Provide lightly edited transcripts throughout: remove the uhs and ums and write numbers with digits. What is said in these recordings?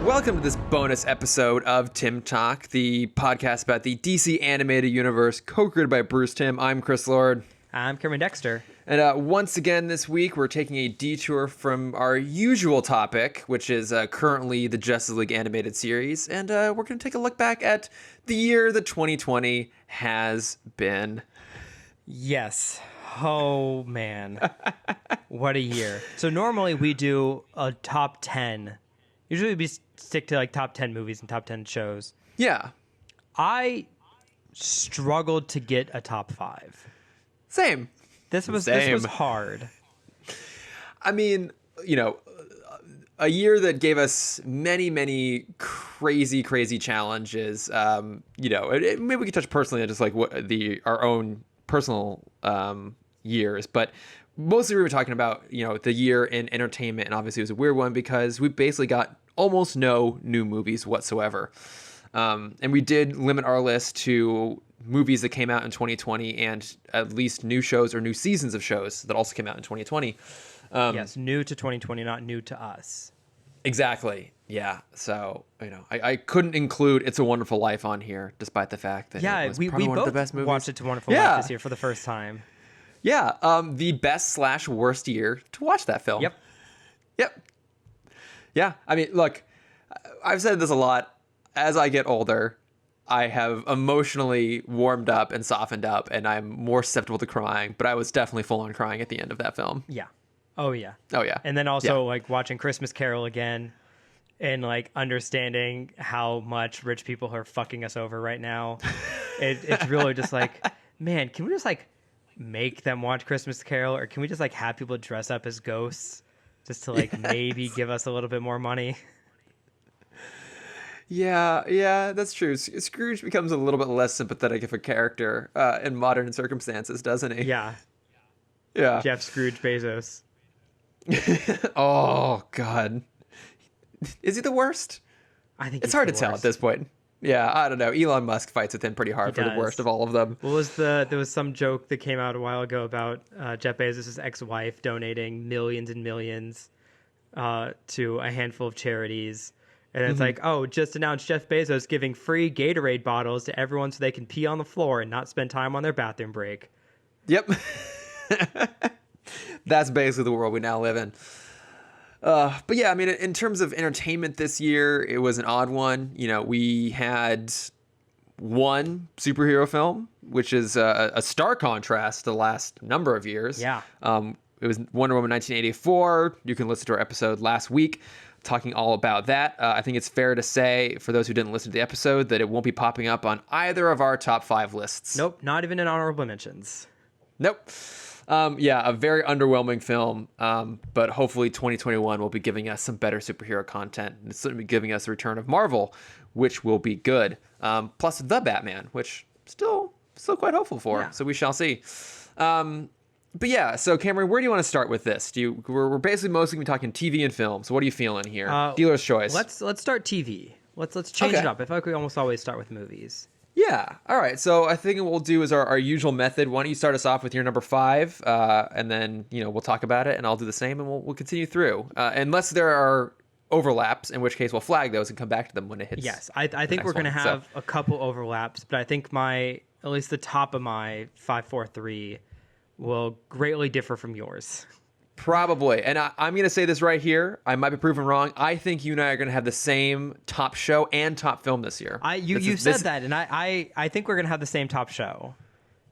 Welcome to this bonus episode of Timm Talk, the podcast about the DC animated universe, co-created by Bruce Timm. I'm Chris Lord. I'm Cameron Dexter. And once again this week, we're taking a detour from our usual topic, which is currently the Justice League animated series. And we're going to take a look back at the year that 2020 has been. Yes. Oh, man. What a year. So normally we do a top 10. Usually we stick to like top 10 movies and top 10 shows. Yeah. I struggled to get a top 5. Same. This was hard. I mean, you know, a year that gave us many crazy challenges. You know, maybe we could touch personally on just like what our own personal years, but mostly we were talking about, you know, the year in entertainment, and obviously it was a weird one because we basically got almost no new movies whatsoever. And we did limit our list to movies that came out in 2020 and at least new shows or new seasons of shows that also came out in 2020. Yes, new to 2020, not new to us. Exactly. Yeah. So, you know, I couldn't include It's a Wonderful Life on here, despite the fact that it was probably one of the best movies. Watched It's a Wonderful Life this year for the first time. Yeah. The best/worst year to watch that film. Yep. Yeah. I mean, look, I've said this a lot. As I get older, I have emotionally warmed up and softened up, and I'm more susceptible to crying, but I was definitely full on crying at the end of that film. Yeah. Oh, yeah. And then also like watching Christmas Carol again and like understanding how much rich people are fucking us over right now. It's really just like, man, can we just like make them watch Christmas Carol, or can we just like have people dress up as ghosts just to like maybe give us a little bit more money? Yeah, that's true. Scrooge becomes a little bit less sympathetic of a character in modern circumstances, doesn't he? Yeah. Jeff Scrooge Bezos. Oh, God. Is he the worst? I think it's hard to tell at this point. Yeah, I don't know. Elon Musk fights with him pretty hard for the worst of all of them. There was some joke that came out a while ago about Jeff Bezos' ex-wife donating millions and millions to a handful of charities. And it's like, oh, just announced Jeff Bezos giving free Gatorade bottles to everyone so they can pee on the floor and not spend time on their bathroom break. Yep. That's basically the world we now live in. But yeah, I mean, in terms of entertainment this year, it was an odd one. You know, we had one superhero film, which is a stark contrast to the last number of years. Yeah. It was Wonder Woman 1984. You can listen to our episode last week talking all about that. I think it's fair to say, for those who didn't listen to the episode, that it won't be popping up on either of our top 5 lists. Nope, not even in honorable mentions. Nope. Yeah, a very underwhelming film, but hopefully 2021 will be giving us some better superhero content. It's certainly giving us the return of Marvel, which will be good. Plus The Batman, which still quite hopeful for. So we shall see. But yeah, so Cameron, where do you want to start with this? We're basically mostly going to be talking TV and film. So what are you feeling here? Dealer's choice. Let's start TV. Let's change it up. I feel like we almost always start with movies. Yeah. All right. So I think what we'll do is our usual method. Why don't you start us off with your number 5, and then we'll talk about it, and I'll do the same, and we'll continue through. Unless there are overlaps, in which case we'll flag those and come back to them when it hits. Yes, I think we're going to have a couple overlaps, but I think at least the top of my 5, 4, 3 will greatly differ from yours. Probably. And I'm going to say this right here. I might be proven wrong. I think you and I are going to have the same top show and top film this year. You said that, and I think we're going to have the same top show.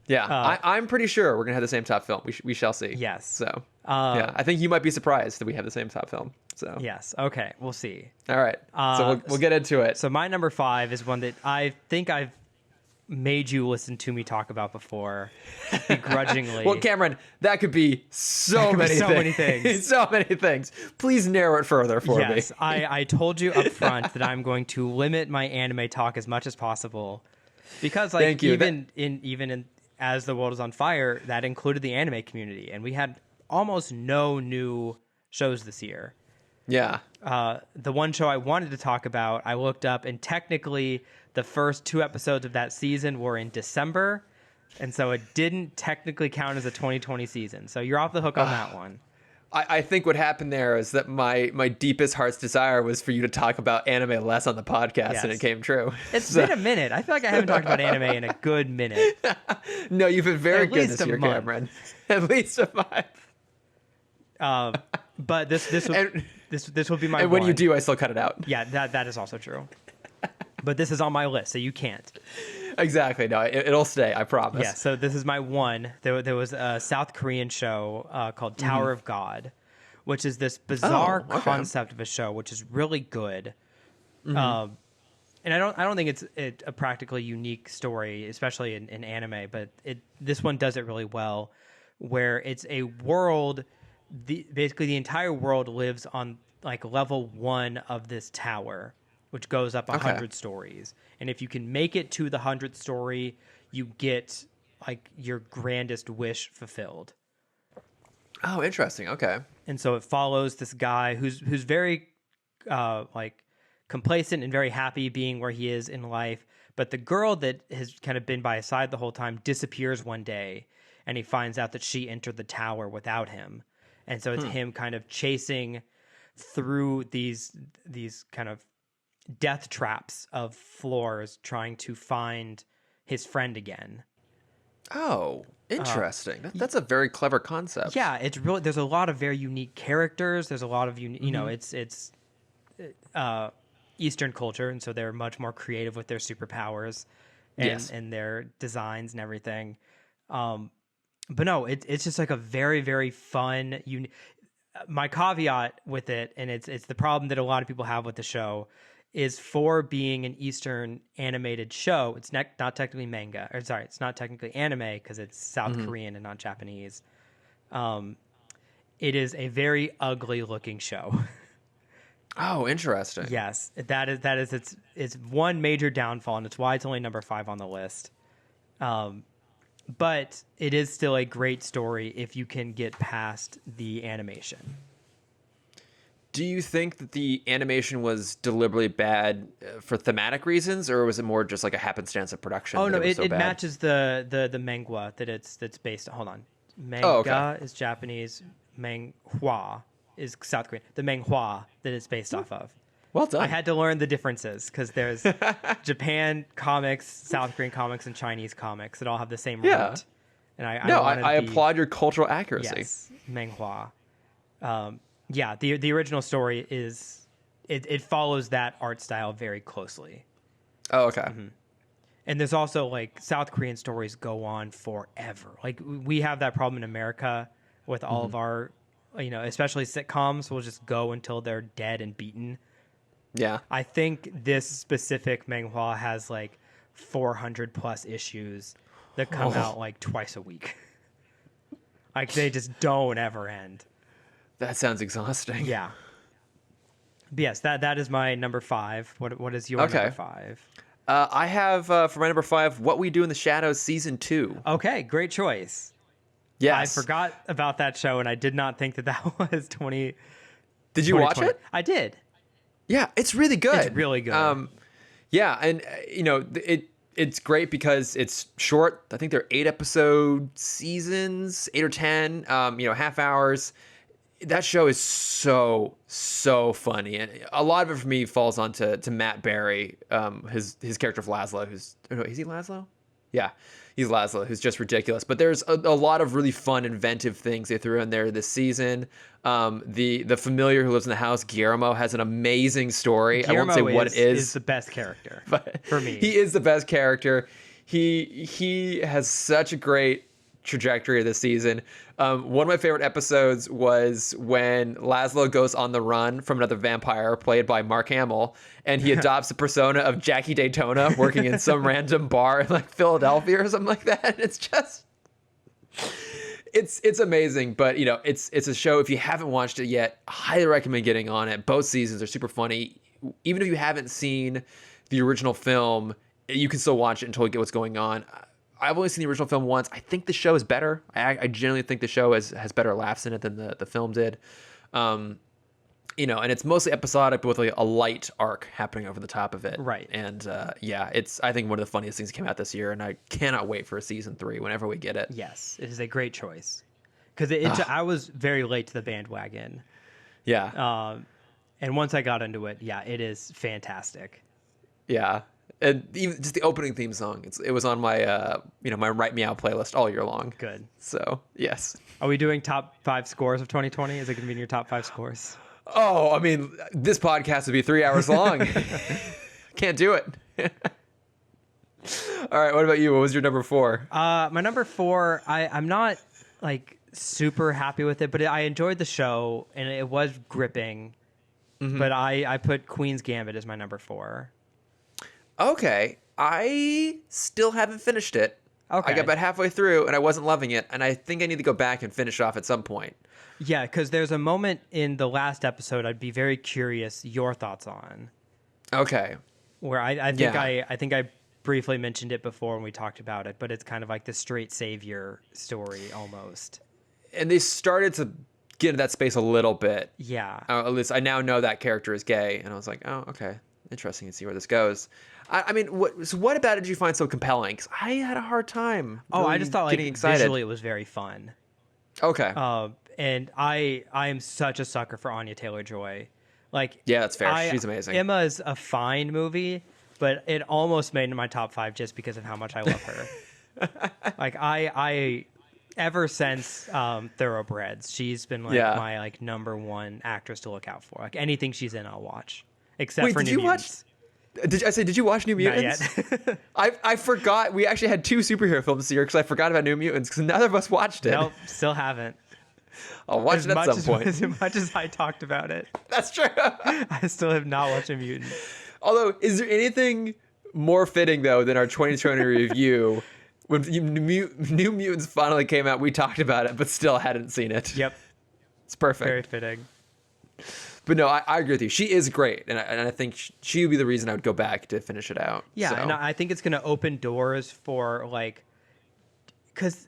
Yeah, I'm pretty sure we're going to have the same top film. We shall see. Yes. So, yeah, I think you might be surprised that we have the same top film. So yes. Okay, we'll see. All right. So we'll get into it. So my number 5 is one that I think I've made you listen to me talk about before, begrudgingly. Well, Cameron, that could be so many things. So many things. Please narrow it further for me. Yes, I told you up front that I'm going to limit my anime talk as much as possible, because like even in As the World Is on Fire, that included the anime community, and we had almost no new shows this year. Yeah. The one show I wanted to talk about, I looked up, and technically the first 2 episodes of that season were in December, and so it didn't technically count as a 2020 season. So you're off the hook on that one. I think what happened there is that my deepest heart's desire was for you to talk about anime less on the podcast, and it Yes. came true. It's been a minute. I feel like I haven't talked about anime in a good minute. No, you've been very At good least this a year, month. Cameron. At least a month. But this will be my And when you one. do, I still cut it out. Yeah, that is also true. But this is on my list, so you can't. Exactly. No, it'll stay. I promise. Yeah, so this is my one. There was a South Korean show called Tower of God, which is this bizarre Oh, okay. concept of a show, which is really good. And I don't think it's a practically unique story, especially in anime, but this one does it really well, where it's a world. Basically, the entire world lives on like level 1 of this tower, which goes up 100 stories. And if you can make it to the 100th story, you get like your grandest wish fulfilled. Oh, interesting. Okay. And so it follows this guy who's very like complacent and very happy being where he is in life. But the girl that has kind of been by his side the whole time disappears one day, and he finds out that she entered the tower without him. And so it's him kind of chasing through these kind of death traps of floors, trying to find his friend again. Oh, interesting. That's a very clever concept. Yeah, it's really, there's a lot of very unique characters. There's a lot of you know, it's Eastern culture, and so they're much more creative with their superpowers and Yes. and their designs and everything. But no, it's just like a very, very fun. My caveat with it, and it's the problem that a lot of people have with the show, is for being an Eastern animated show, it's not technically manga. Or sorry, it's not technically anime because it's South Korean and not Japanese. It is a very ugly looking show. Oh, interesting. Yes, that is it's one major downfall, and it's why it's only number 5 on the list. But it is still a great story if you can get past the animation. Do you think that the animation was deliberately bad for thematic reasons, or was it more just like a happenstance of production? Oh no, that was so it bad? matches the manga that's based on. Hold on, manga is Japanese, manhwa is South Korean. The manhwa that it's based off of. Well done. I had to learn the differences because there's Japan comics, South Korean comics, and Chinese comics that all have the same Yeah. root. And I applaud your cultural accuracy. Yes, manhwa. Yeah, the original story is it follows that art style very closely. Oh, okay. And there's also like South Korean stories go on forever. Like we have that problem in America with all of our, you know, especially sitcoms will just go until they're dead and beaten. Yeah. I think this specific manhwa has like 400 plus issues that come out like twice a week. Like they just don't ever end. That sounds exhausting. Yeah. But yes, that is my number 5. What is your number 5? I have for my number 5, What We Do in the Shadows season 2. Okay, great choice. Yes. I forgot about that show, and I did not think that was 20. Did you watch 2020. it? I did. Yeah, it's really good. It's really good. Yeah, and you know it's great because it's short. I think they're 8-episode seasons, 8 or 10. You know, half hours. That show is so funny, and a lot of it for me falls onto Matt Berry, his character of Laszlo. Is he Laszlo? Yeah, he's Laszlo, who's just ridiculous. But there's a lot of really fun, inventive things they threw in there this season. The familiar who lives in the house, Guillermo, has an amazing story. I won't say what it is the best character but for me. He is the best character. He has such a great trajectory this season. One of my favorite episodes was when Laszlo goes on the run from another vampire played by Mark Hamill, and he adopts the persona of Jackie Daytona working in some random bar in like Philadelphia or something like that. It's just it's amazing. But you know, it's a show, if you haven't watched it yet, I highly recommend getting on it. Both seasons are super funny. Even if you haven't seen the original film, you can still watch it until you get what's going on. I've only seen the original film once. I think the show is better. I generally think the show has better laughs in it than the film did. You know, and it's mostly episodic, but with like a light arc happening over the top of it. Right. And yeah, it's, I think, one of the funniest things that came out this year, and I cannot wait for a season 3 whenever we get it. Yes, it is a great choice. because I was very late to the bandwagon. Yeah. And once I got into it, yeah, it is fantastic. Yeah. And even just the opening theme song, it was on my my Right Meow playlist all year long. Good. So yes. Are we doing top 5 scores of 2020? Is it going to be in your top 5 scores? Oh, I mean, this podcast would be 3 hours long. Can't do it. All right, what about you? What was your number 4? My number 4, I'm not like super happy with it, but I enjoyed the show and it was gripping. But I put Queen's Gambit as my number 4. Okay, I still haven't finished it. Okay. I got about halfway through and I wasn't loving it, and I think I need to go back and finish off at some point. Yeah, because there's a moment in the last episode I'd be very curious your thoughts on. Okay. Where I think I briefly mentioned it before when we talked about it, but it's kind of like the straight savior story almost. And they started to get into that space a little bit. Yeah. At least I now know that character is gay, and I was like, oh, okay, interesting to see where this goes. I mean, what about it did you find so compelling? Because I had a hard time. I just thought like getting excited. visually it was very fun. Okay. And I am such a sucker for Anya Taylor-Joy. Like, yeah, that's fair. She's amazing. Emma is a fine movie, but it almost made it in my top 5 just because of how much I love her. Like I ever since Thoroughbreds, she's been like my like number 1 actress to look out for. Like anything she's in, I'll watch. Except for New Mutants. Did you watch New Mutants? Not yet. I forgot. We actually had 2 superhero films this year because I forgot about New Mutants because neither of us watched it. Nope, still haven't. I'll watch it at some point. As much as I talked about it. That's true. I still have not watched a mutant. Although, is there anything more fitting, though, than our 2020 review? When New Mutants finally came out, we talked about it, but still hadn't seen it. Yep. It's perfect. Very fitting. But no, I agree with you. She is great, and I think she would be the reason I would go back to finish it out. Yeah, so. and I think it's going to open doors for, like, because,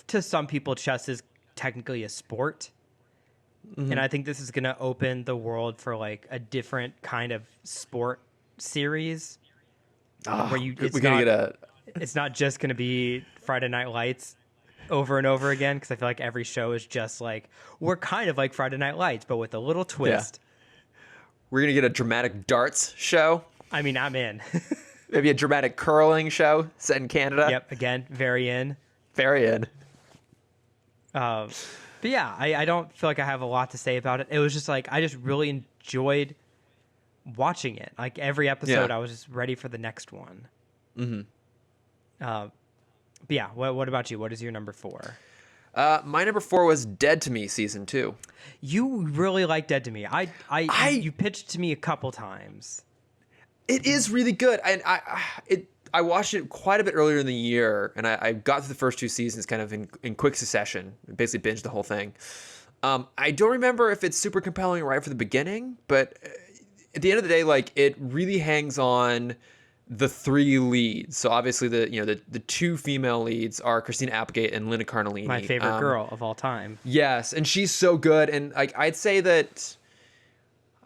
to some people, chess is technically a sport. And I think this is going to open the world for, like, a different kind of sport series. Where it's not just going to be Friday Night Lights over and over again, because I feel like every show is just like, we're kind of like Friday Night Lights, but with a little twist. Yeah. We're going to get a dramatic darts show. I mean, I'm in. Maybe a dramatic curling show set in Canada. Yep, again, very in. Very in. But yeah, I don't feel like I have a lot to say about it. It was just like, I just really enjoyed watching it. Like every episode, I was just ready for the next one. But yeah, what about you? What is your number 4? My number 4 was Dead to Me season 2. You really like Dead to Me. You pitched to me a couple times. It is really good, and I watched it quite a bit earlier in the year, and I got through the first 2 seasons kind of in quick succession. Basically binged the whole thing. I don't remember if it's super compelling right from the beginning, but at the end of the day, like it really hangs on the 3 leads. So obviously the 2 female leads are Christina Applegate and Linda Cardellini. My favorite girl of all time. Yes, and she's so good. And like I'd say that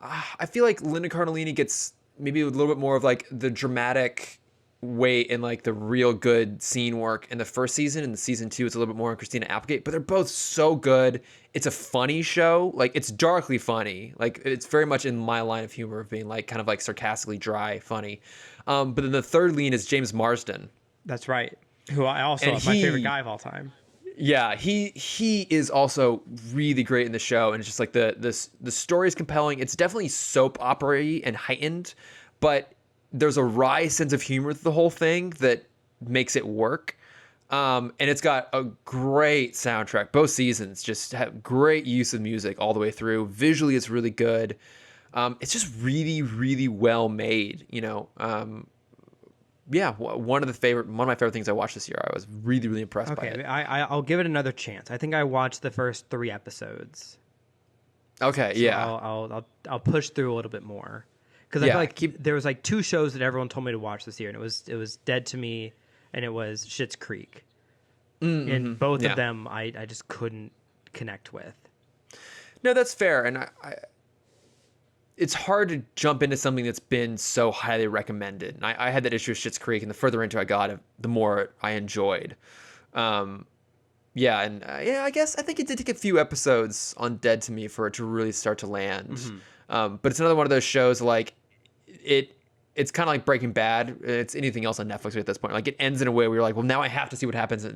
I feel like Linda Cardellini gets maybe a little bit more of like the dramatic weight and like the real good scene work in the first season. And the season 2, it's a little bit more on Christina Applegate. But they're both so good. It's a funny show. Like it's darkly funny. Like it's very much in my line of humor of being like kind of like sarcastically dry funny. But then the third lead is James Marsden. That's right. Who I also my favorite guy of all time. Yeah, he is also really great in the show, and it's just like the story is compelling. It's definitely soap opera-y and heightened, but there's a wry sense of humor to the whole thing that makes it work. And it's got a great soundtrack. Both seasons just have great use of music all the way through. Visually, it's really good. It's just really, really well made, yeah, one of my favorite things I watched this year. I was really, really impressed by it. I'll give it another chance. I think I watched the first 3 episodes. Okay, so yeah. I'll push through a little bit more, because I feel like there was like 2 shows that everyone told me to watch this year, and it was Dead to Me, and it was Schitt's Creek. And both of them I just couldn't connect with. No, that's fair, and it's hard to jump into something that's been so highly recommended. And I had that issue with Schitt's Creek, and the further into I got, the more I enjoyed. Yeah, and I guess I think it did take a few episodes on Dead to Me for it to really start to land. But it's another one of those shows like it's kind of like Breaking Bad. It's anything else on Netflix at this point. Like it ends in a way where you're like, well, now I have to see what happens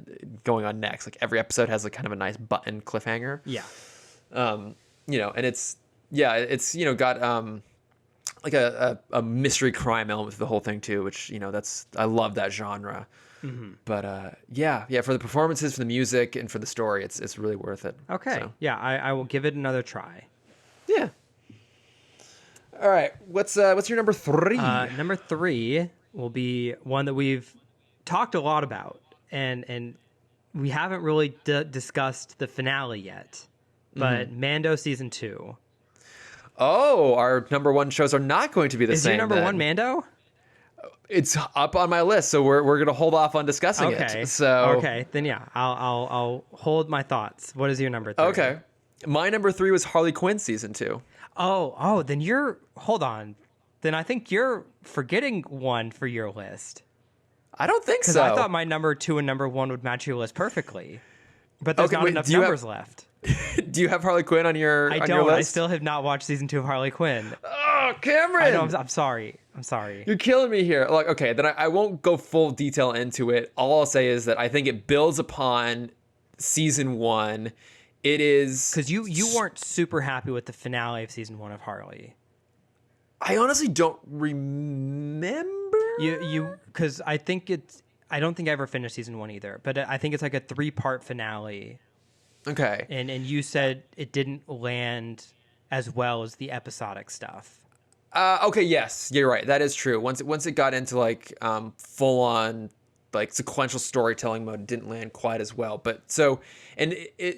going on next. Like every episode has like kind of a nice button cliffhanger. Yeah. And it's got like a mystery crime element to the whole thing too, which I love that genre. But for the performances, for the music, and for the story, it's really worth it. Okay. So. Yeah, I will give it another try. Yeah. All right. What's your number 3? Number 3 will be one that we've talked a lot about, and we haven't really discussed the finale yet. But Mando season 2. Oh, our number 1 shows are not going to be the same. Is your number then. 1 Mando? It's up on my list, so we're gonna hold off on discussing it. So okay, then yeah, I'll hold my thoughts. What is your number 3? Okay, my number 3 was Harley Quinn season 2. Oh, then hold on. Then I think you're forgetting one for your list. I don't think so. Because I thought my number 2 and number 1 would match your list perfectly, but there's not enough numbers left. Do you have Harley Quinn on your? I on don't. Your list? I still have not watched season 2 of Harley Quinn. Oh, Cameron! I know. I'm sorry. I'm sorry. You're killing me here. Like, okay, then I won't go full detail into it. All I'll say is that I think it builds upon season 1. It is because you weren't super happy with the finale of season 1 of Harley. I honestly don't remember. You because I think it's. I don't think I ever finished season 1 either, but I think it's like a 3-part finale. Okay. And you said it didn't land as well as the episodic stuff. Okay, yes, you're right. That is true. Once it got into like full on like sequential storytelling mode, it didn't land quite as well. But so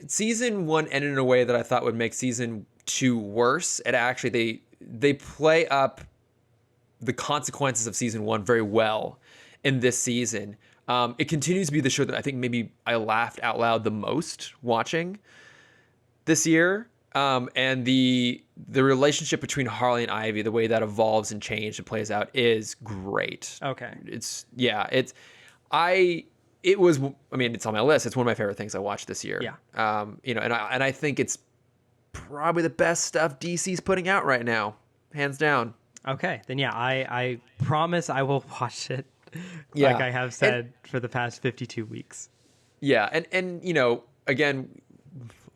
season 1 ended in a way that I thought would make season 2 worse. It actually they play up the consequences of season 1 very well in this season. It continues to be the show that I think maybe I laughed out loud the most watching this year. And the relationship between Harley and Ivy, the way that evolves and changes and plays out is great. Okay. It's on my list. It's one of my favorite things I watched this year. Yeah. And I think it's probably the best stuff DC's putting out right now, hands down. Okay. Then yeah, I promise I will watch it. Yeah. Like I have said for the past 52 weeks. Yeah. And again,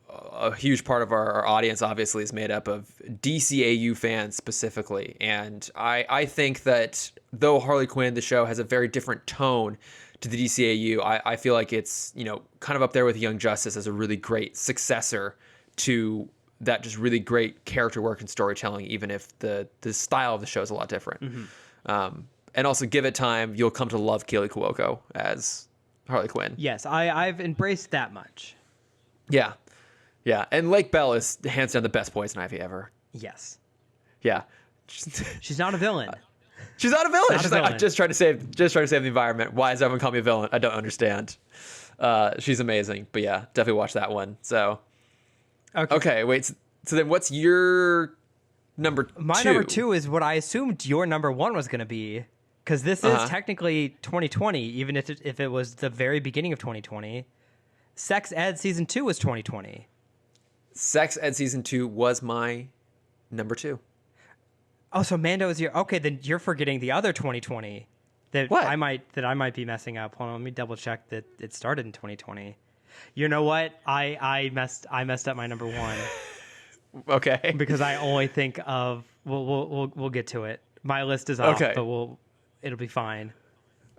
a huge part of our audience obviously is made up of DCAU fans specifically. And I think that though Harley Quinn, the show, has a very different tone to the DCAU, I feel like it's, kind of up there with Young Justice as a really great successor to that just really great character work and storytelling, even if the style of the show is a lot different. Mm-hmm. And also, give it time, you'll come to love Kaley Cuoco as Harley Quinn. Yes, I've embraced that much. Yeah. Yeah. And Lake Bell is hands down the best poison ivy ever. Yes. Yeah. She's not a villain. She's not a villain. She's like, I'm just trying to save the environment. Why does everyone call me a villain? I don't understand. She's amazing. But yeah, definitely watch that one. So okay, wait. So then what's your number 2? My number 2 is what I assumed your number 1 was going to be. Because this is technically 2020, even if it was the very beginning of 2020. Sex Ed Season 2 was 2020. Sex Ed Season 2 was my number 2. Oh, so Mando is your... Okay, then you're forgetting the other 2020 that I might be messing up. Hold on, let me double check that it started in 2020. You know what? I messed up my number 1. Okay. Because I only think of... We'll get to it. My list is off, but it'll be fine.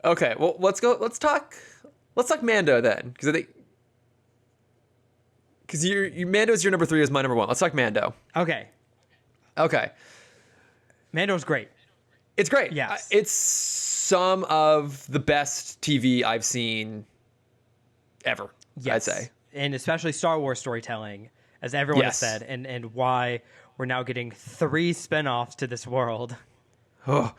Okay, well, let's talk Mando then, because I think Mando's your number 3 is my number 1. Let's talk Mando. Okay. Mando's great. It's great. Yes. It's some of the best TV I've seen ever, I'd say. And especially Star Wars storytelling, as everyone has said, and why we're now getting 3 spinoffs to this world. Oh,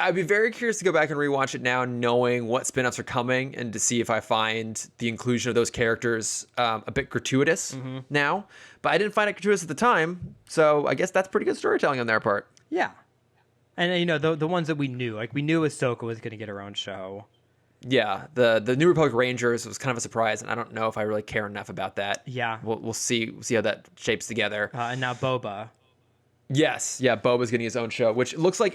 I'd be very curious to go back and rewatch it now, knowing what spin-offs are coming, and to see if I find the inclusion of those characters a bit gratuitous now. But I didn't find it gratuitous at the time, so I guess that's pretty good storytelling on their part. Yeah. And, the ones that we knew. Like, we knew Ahsoka was going to get her own show. Yeah, the New Republic Rangers was kind of a surprise, and I don't know if I really care enough about that. Yeah. We'll see how that shapes together. And now Boba. Yes, yeah, Boba's getting his own show, which looks like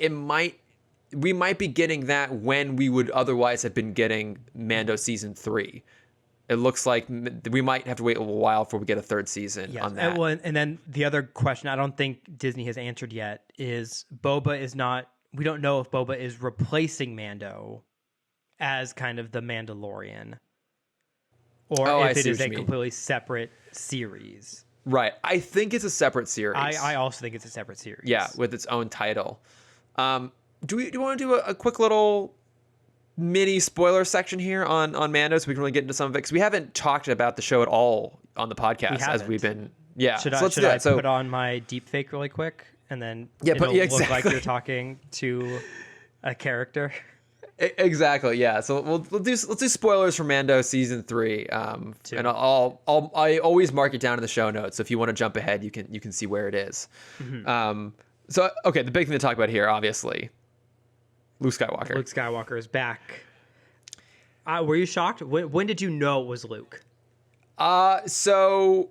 we might be getting that when we would otherwise have been getting Mando season 3. It looks like we might have to wait a little while before we get a third season on that. And then the other question I don't think Disney has answered yet is Boba is not. We don't know if Boba is replacing Mando as kind of the Mandalorian, or if it is a completely separent series. Right. I think it's a separate series. I also think it's a separate series. Yeah, with its own title. Do you want to do a quick little mini spoiler section here on Mando so we can really get into some of it? Because we haven't talked about the show at all on the podcast as we've been. Yeah. Should I put on my deep fake really quick and then look like you're talking to a character? Exactly. Yeah. So let's do spoilers for Mando season 3. And I always mark it down in the show notes. So if you want to jump ahead, you can see where it is. Mm-hmm. So okay, the big thing to talk about here, obviously, Luke Skywalker. Luke Skywalker is back. Were you shocked? When did you know it was Luke? So,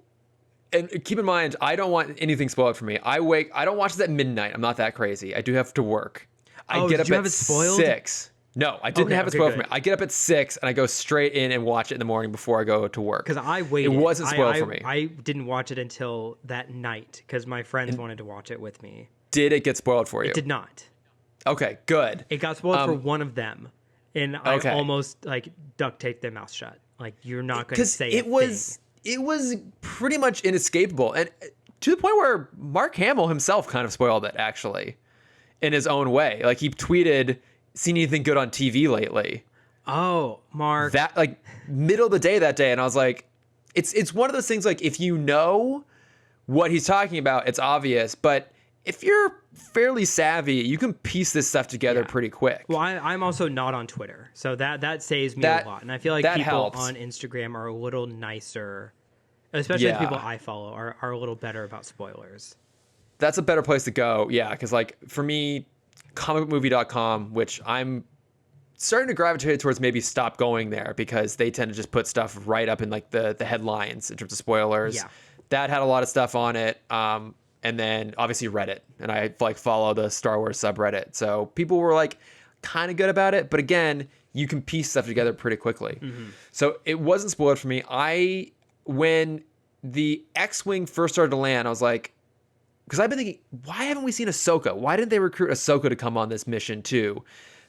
and keep in mind, I don't want anything spoiled for me. I don't watch this at midnight. I'm not that crazy. I do have to work. I get up at 6. No, I didn't have it spoiled for me. I get up at 6 and I go straight in and watch it in the morning before I go to work. Because I waited. It wasn't spoiled for me. I didn't watch it until that night because my friends wanted to watch it with me. Did it get spoiled for you? It did not. Okay, good. It got spoiled for one of them, and I almost duct taped their mouth shut. Like, you're not going to say it was pretty much inescapable, and to the point where Mark Hamill himself kind of spoiled it, actually, in his own way. Like, he tweeted, "Seen anything good on TV lately?" Oh, Mark. That middle of the day that day, and I was like, it's one of those things. Like, if you know what he's talking about, it's obvious, but if you're fairly savvy, you can piece this stuff together pretty quick. Well, I'm also not on Twitter, so that saves me a lot. And I feel like people helps. On Instagram are a little nicer, especially the people I follow are a little better about spoilers. That's a better place to go, yeah, because for me, comicbookmovie.com, which I'm starting to gravitate towards maybe stop going there because they tend to just put stuff right up in the headlines in terms of spoilers. Yeah. That had a lot of stuff on it. And then obviously Reddit, and I follow the Star Wars subreddit. So people were kind of good about it, but again, you can piece stuff together pretty quickly. Mm-hmm. So it wasn't spoiled for me. When the X-Wing first started to land, I was like, because I've been thinking, why haven't we seen Ahsoka? Why didn't they recruit Ahsoka to come on this mission too?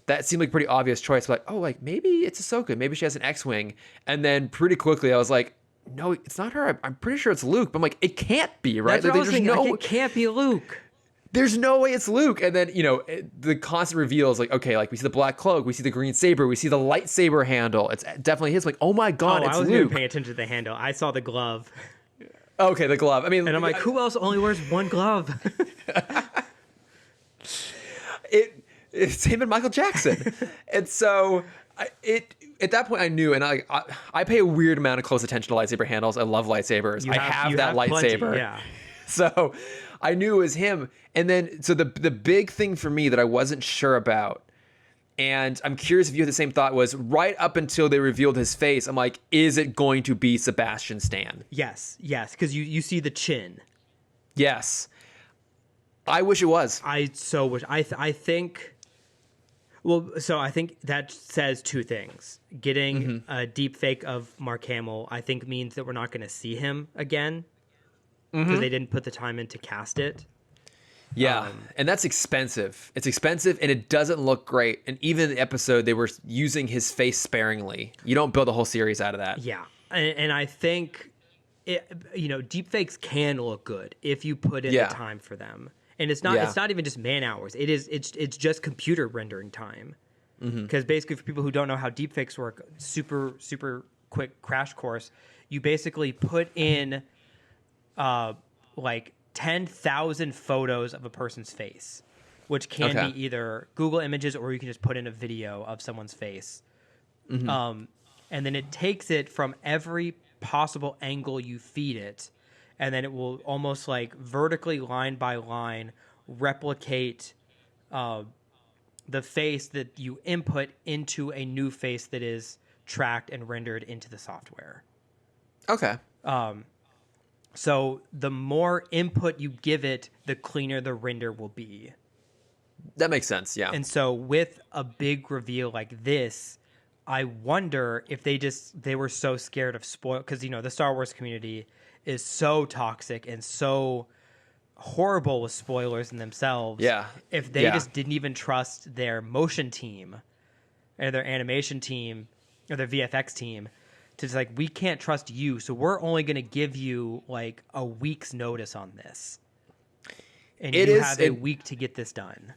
That seemed like a pretty obvious choice. But maybe it's Ahsoka. Maybe she has an X-Wing. And then pretty quickly I was like, no, it's not her. I'm pretty sure it's Luke. But I'm like, it can't be, right? That's what I was thinking. It can't be Luke. There's no way it's Luke. And then, the constant reveals, we see the black cloak, we see the green saber, we see the lightsaber handle. It's definitely his. Like, oh my God, it's Luke. I wasn't even paying attention to the handle. I saw the glove. Okay, the glove. I mean, and I'm like, who else only wears one glove? It's him and Michael Jackson. And so at that point I knew, and I pay a weird amount of close attention to lightsaber handles. I love lightsabers. I have that lightsaber. Plenty, yeah. So I knew it was him. And then, so the big thing for me that I wasn't sure about, and I'm curious if you had the same thought, was right up until they revealed his face, I'm like, is it going to be Sebastian Stan? Yes, because you see the chin. Yes. I wish it was. I so wish. I think... Well, so I think that says two things. Getting a deep fake of Mark Hamill, I think, means that we're not going to see him again because they didn't put the time in to cast it. Yeah, and that's expensive. It's expensive, and it doesn't look great. And even in the episode, they were using his face sparingly. You don't build a whole series out of that. Yeah, and I think, deep fakes can look good if you put in the time for them. And it's not even just man hours. It's just computer rendering time. Because basically, for people who don't know how deepfakes work, super super quick crash course. You basically put in 10,000 photos of a person's face, which can be either Google Images or you can just put in a video of someone's face. And then it takes it from every possible angle you feed it, and then it will almost vertically line by line replicate the face that you input into a new face that is tracked and rendered into the software. Okay. So the more input you give it, the cleaner the render will be. That makes sense, yeah. And so with a big reveal like this, I wonder if they were so scared of spoil, because the Star Wars community is so toxic and so horrible with spoilers in themselves. Yeah. If they just didn't even trust their motion team or their animation team or their VFX team to just like, we can't trust you, so we're only going to give you like a week's notice on this. And you have a week to get this done.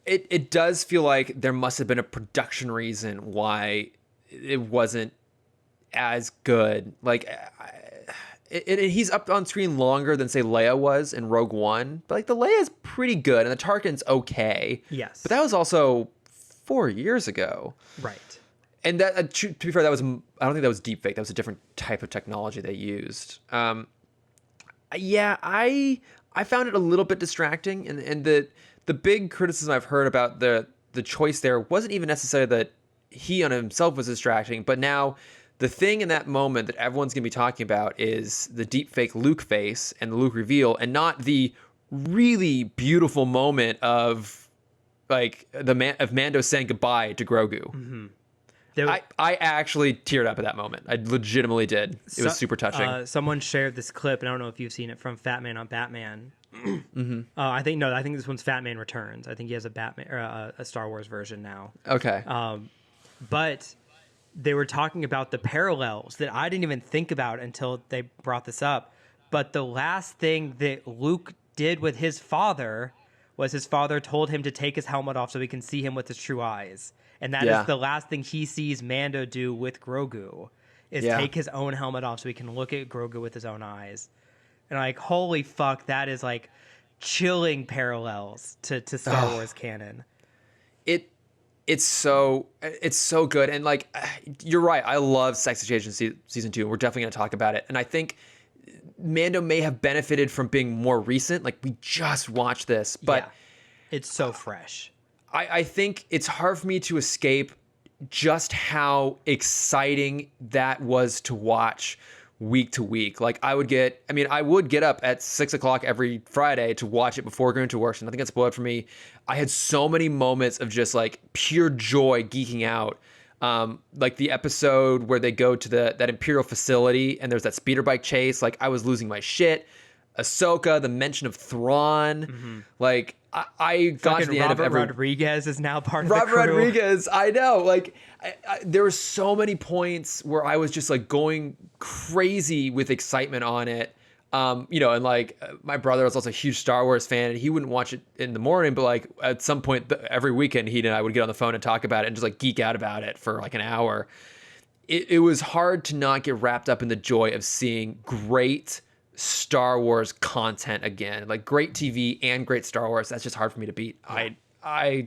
It does feel like there must have been a production reason why it wasn't as good. Like, he's up on screen longer than, say, Leia was in Rogue One. But, like, the Leia's pretty good, and the Tarkin's okay. Yes. But that was also 4 years ago. Right. And that, to be fair, I don't think that was deepfake. That was a different type of technology they used. Yeah, I found it a little bit distracting, and the big criticism I've heard about the choice there wasn't even necessarily that he on himself was distracting, but now the thing in that moment that everyone's going to be talking about is the deepfake Luke face and the Luke reveal, and not the really beautiful moment of like of Mando saying goodbye to Grogu. Mm-hmm. I actually teared up at that moment. I legitimately did. It was super touching. Someone shared this clip, and I don't know if you've seen it, from Fat Man on Batman. Mm-hmm. I think this one's Fat Man Returns. I think he has a Batman or a Star Wars version now. Okay. But they were talking about the parallels that I didn't even think about until they brought this up. But the last thing that Luke did with his father was his father told him to take his helmet off so he can see him with his true eyes. And that is the last thing he sees Mando do with Grogu, is take his own helmet off so he can look at Grogu with his own eyes. And like, holy fuck, that is like chilling parallels to Star Wars canon. It's so good. And like, you're right. I love Sex Education season 2. We're definitely going to talk about it. And I think Mando may have benefited from being more recent. Like, we just watched this, but it's so fresh. I think it's hard for me to escape just how exciting that was to watch week to week. Like, I would get up at 6 o'clock every Friday to watch it before going to work. So nothing got spoiled for me. I had so many moments of just like pure joy geeking out. Like the episode where they go to that Imperial facility and there's that speeder bike chase. Like, I was losing my shit. Ahsoka, the mention of Thrawn, like I got to the end of every. Robert Rodriguez is now part of the crew. Robert Rodriguez, I know. Like, there were so many points where I was just like going crazy with excitement on it. And like my brother was also a huge Star Wars fan, and he wouldn't watch it in the morning, but like at some point every weekend, he and I would get on the phone and talk about it and just like geek out about it for like an hour. It was hard to not get wrapped up in the joy of seeing great Star Wars content again, like great TV and great Star Wars. That's just hard for me to beat. I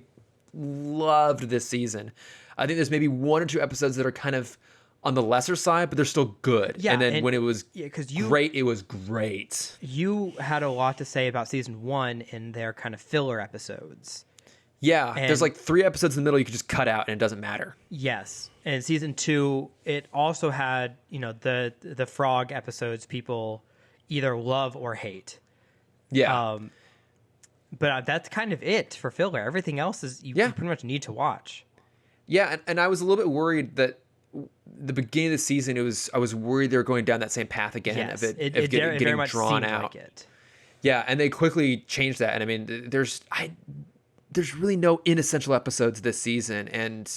loved this season. I think there's maybe 1 or 2 episodes that are kind of on the lesser side, but they're still good. Yeah, and then when it was great, it was great. You had a lot to say about season 1 in their kind of filler episodes. Yeah, there's like 3 episodes in the middle you could just cut out and it doesn't matter. Yes, and season 2, it also had the frog episodes people either love or hate. Yeah. But that's kind of it for filler. Everything else is you pretty much need to watch. Yeah, and I was a little bit worried that the beginning of the season, I was worried they were going down that same path again. Yes, of it getting very much drawn seemed out. like it. Yeah, and they quickly changed that. And I mean, there's really no inessential episodes this season, and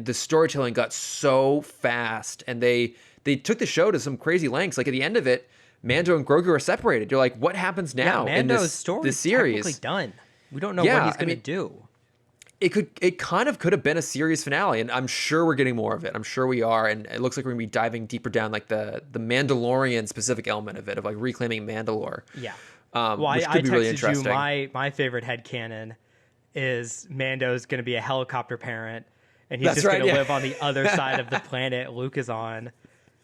the storytelling got so fast, and they took the show to some crazy lengths. Like at the end of it, Mando and Grogu are separated. You're like, what happens now in this series? Technically done. We don't know what he's going to do. It kind of could have been a series finale, and I'm sure we're getting more of it. I'm sure we are, and it looks like we're going to be diving deeper down like the Mandalorian specific element of it, of like reclaiming Mandalore. Yeah. Which could be really interesting. My favorite headcanon is Mando's going to be a helicopter parent, and he's just going to live on the other side of the planet Luke is on.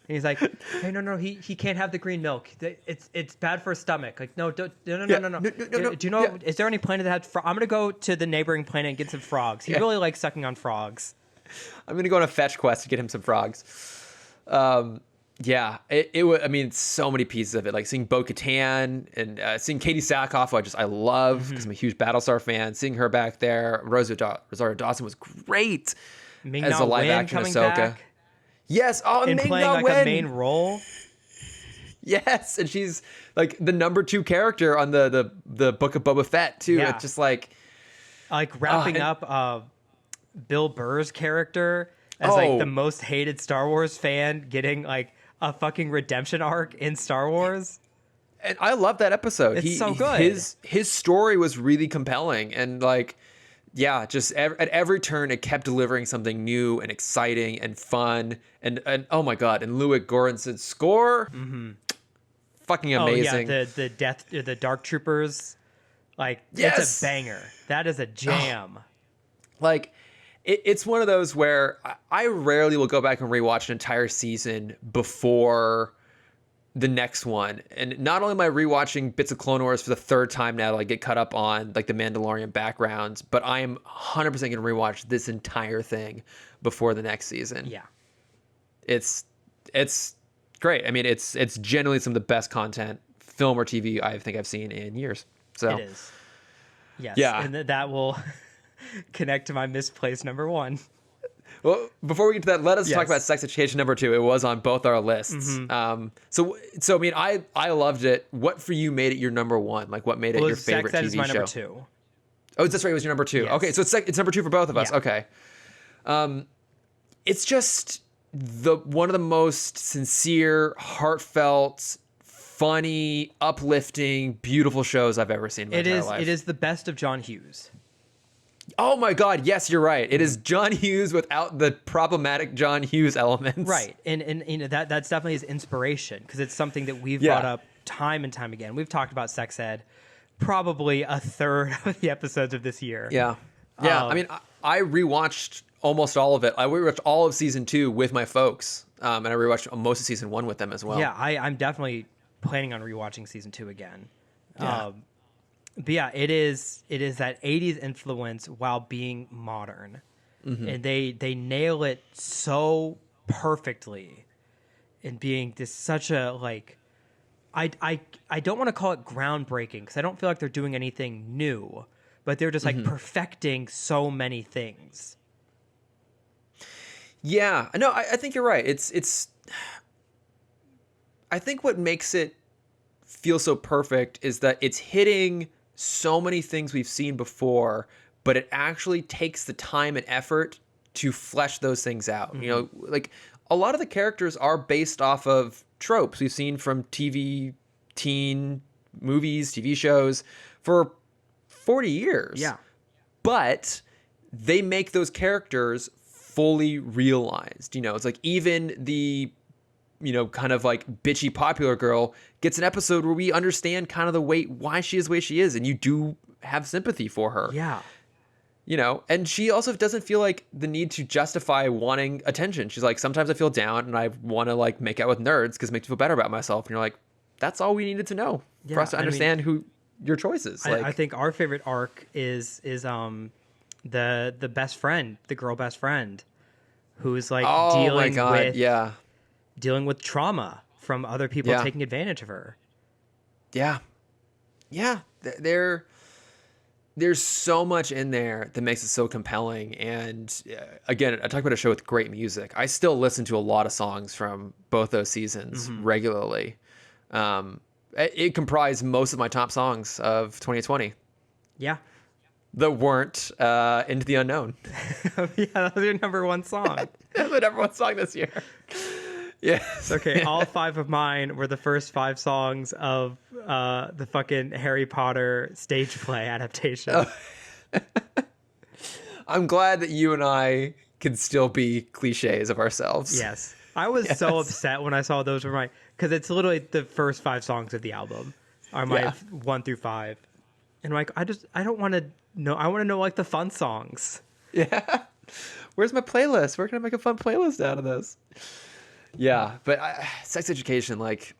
And he's like, hey, no, he can't have the green milk. It's bad for his stomach. Like, no, no. Do you know, is there any planet that has I'm going to go to the neighboring planet and get some frogs. He really likes sucking on frogs. I'm going to go on a fetch quest to get him some frogs. Yeah, it was, I mean, so many pieces of it, like seeing Bo-Katan and seeing Katie Sackhoff, who I love because I'm a huge Battlestar fan. Seeing her back there, Rosario Dawson was great as a live action Ahsoka. Back. Yes, and Ming playing like a main role. Yes, and she's like the number 2 character on the Book of Boba Fett too. Yeah. It's just like wrapping up Bill Burr's character as like the most hated Star Wars fan getting like a fucking redemption arc in Star Wars. And I love that episode. It's so good. His story was really compelling, and like, yeah, just at every turn it kept delivering something new and exciting and fun. And oh my god, and Ludwig Göransson's score, fucking amazing. Oh yeah, the Dark Troopers, like it's a banger. That is a jam. Like. It's one of those where I rarely will go back and rewatch an entire season before the next one. And not only am I rewatching bits of Clone Wars for the 3rd time now to like get caught up on like the Mandalorian backgrounds, but I am 100% going to rewatch this entire thing before the next season. Yeah. It's great. I mean, it's genuinely some of the best content, film or TV, I think I've seen in years. So it is. Yes. Yeah. And that will connect to my misplaced number 1. Well, before we get to that, let us talk about Sex Education number 2. It was on both our lists. So I mean, I loved it. What for you made it your number 1? Like, what made it your favorite Sex Ed TV is my show? number 2. Oh, that's right. It was your number 2. Yes. Okay, so it's number 2 for both of us. Yeah. Okay. It's just one of the most sincere, heartfelt, funny, uplifting, beautiful shows I've ever seen in my entire life. It is the best of John Hughes. Oh my God! Yes, you're right. It is John Hughes without the problematic John Hughes elements. Right, and you know that's definitely his inspiration because it's something that we've brought up time and time again. We've talked about sex ed probably a third of the episodes of this year. Yeah, yeah. I mean, I rewatched almost all of it. I rewatched all of season 2 with my folks, and I rewatched most of season 1 with them as well. Yeah, I'm definitely planning on rewatching season 2 again. Yeah. But yeah, it is that 80s influence while being modern. And they nail it so perfectly in being this such a like I don't want to call it groundbreaking because I don't feel like they're doing anything new, but they're just like perfecting so many things. Yeah, no, I think you're right. It's I think what makes it feel so perfect is that it's hitting so many things we've seen before, but it actually takes the time and effort to flesh those things out. You know, like a lot of the characters are based off of tropes we've seen from TV, teen movies, TV shows for 40 years. Yeah. But they make those characters fully realized. You know, it's like even the kind of like bitchy popular girl gets an episode where we understand kind of why she is the way she is, and you do have sympathy for her. Yeah. You know, and she also doesn't feel like the need to justify wanting attention. She's like, sometimes I feel down and I want to like make out with nerds because it makes me feel better about myself. And you're like, that's all we needed to know for us to understand who your choice is. I think our favorite arc is the best friend, the girl best friend, who's like dealing with trauma from other people taking advantage of her. Yeah. Yeah. There's so much in there that makes it so compelling. And again, I talk about a show with great music. I still listen to a lot of songs from both those seasons regularly. It comprised most of my top songs of 2020. Yeah. That weren't Into the Unknown. Yeah, that was your number 1 song. That was the number 1 song this year. Yes. Okay, all 5 of mine were the first 5 songs of the fucking Harry Potter stage play adaptation. Oh. I'm glad that you and I can still be cliches of ourselves. Yes. I was so upset when I saw those were my... Because it's literally the first 5 songs of the album are my 1 through 5. And like, I don't want to know... I want to know like the fun songs. Yeah. Where's my playlist? Where can I make a fun playlist out of this? Yeah, but sex education, like,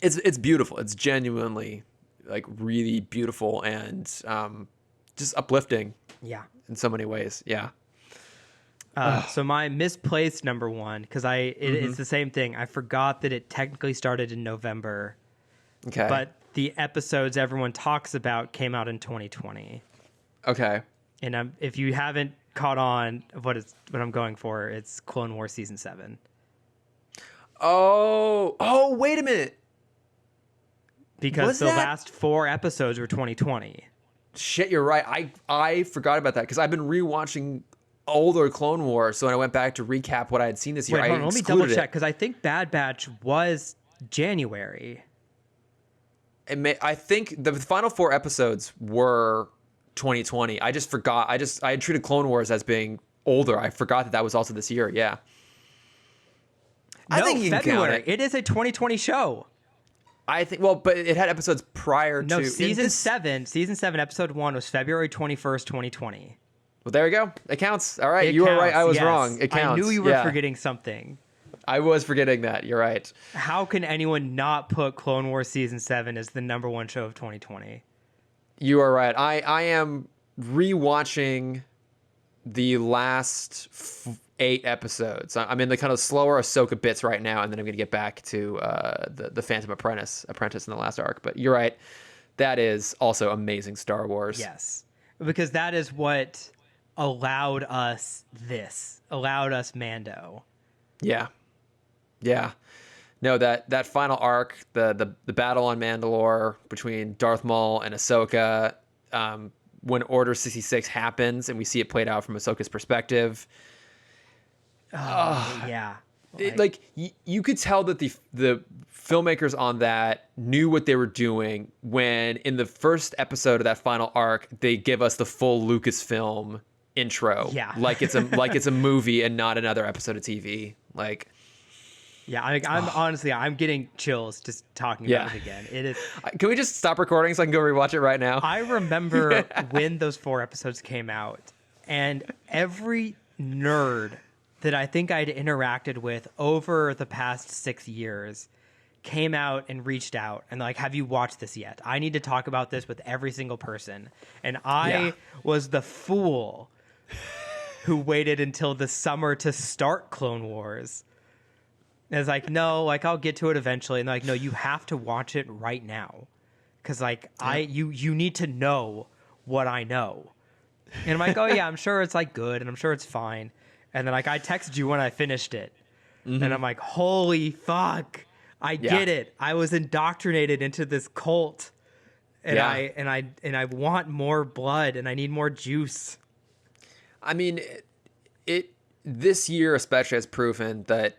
it's beautiful. It's genuinely like really beautiful and just uplifting Yeah. in so many ways. Yeah. So my misplaced number one, because it's the same thing. I forgot that it technically started in November, Okay. but the episodes everyone talks about came out in 2020. Okay. And if you haven't caught on of what I'm going for, it's Clone Wars season 7. Oh, wait a minute. Because Was the that- last 4 episodes were 2020. Shit, you're right. I forgot about that because I've been rewatching older Clone Wars. So when I went back to recap what I had seen this year, Wait, I hold on, let me double excluded check it. because I think Bad Batch was January. I think the final 4 episodes were 2020. I just forgot. I had treated Clone Wars as being older. I forgot that was also this year. Yeah. I No, think you can count February. it. It is a 2020 show. I think, well, but it had episodes prior No, to season 7, episode 1 was February 21st, 2020. Well, there you go. It counts. All right, It you were counts, right. I was yes. wrong. It counts. I knew you were Yeah. forgetting something. I was forgetting that. You're right. How can anyone not put Clone Wars season 7 as the number 1 show of 2020? You are right. I am rewatching the last 8 episodes. I'm in the kind of slower Ahsoka bits right now, and then I'm going to get back to the Phantom Apprentice in the last arc. But you're right. That is also amazing Star Wars. Yes. Because that is what allowed us Mando. Yeah. Yeah. No, that final arc, the battle on Mandalore between Darth Maul and Ahsoka, when Order 66 happens and we see it played out from Ahsoka's perspective. Yeah. You could tell that the filmmakers on that knew what they were doing when in the first episode of that final arc they give us the full Lucasfilm intro. Yeah. like it's a movie and not another episode of TV. Like, Yeah, I'm honestly, I'm getting chills just talking about it again. It is. can we just stop recording so I can go rewatch it right now? I remember when those 4 episodes came out, and every nerd that I think I'd interacted with over the past 6 years came out and reached out and like, have you watched this yet? I need to talk about this with every single person. And I was the fool who waited until the summer to start Clone Wars. And it's like, no, like I'll get to it eventually. And like, no, you have to watch it right now. Cause like you need to know what I know. And I'm like, oh yeah, I'm sure it's like good and I'm sure it's fine. And then like I texted you when I finished it. And I'm like, holy fuck. I get it. I was indoctrinated into this cult. And I want more blood and I need more juice. I mean, it this year especially has proven that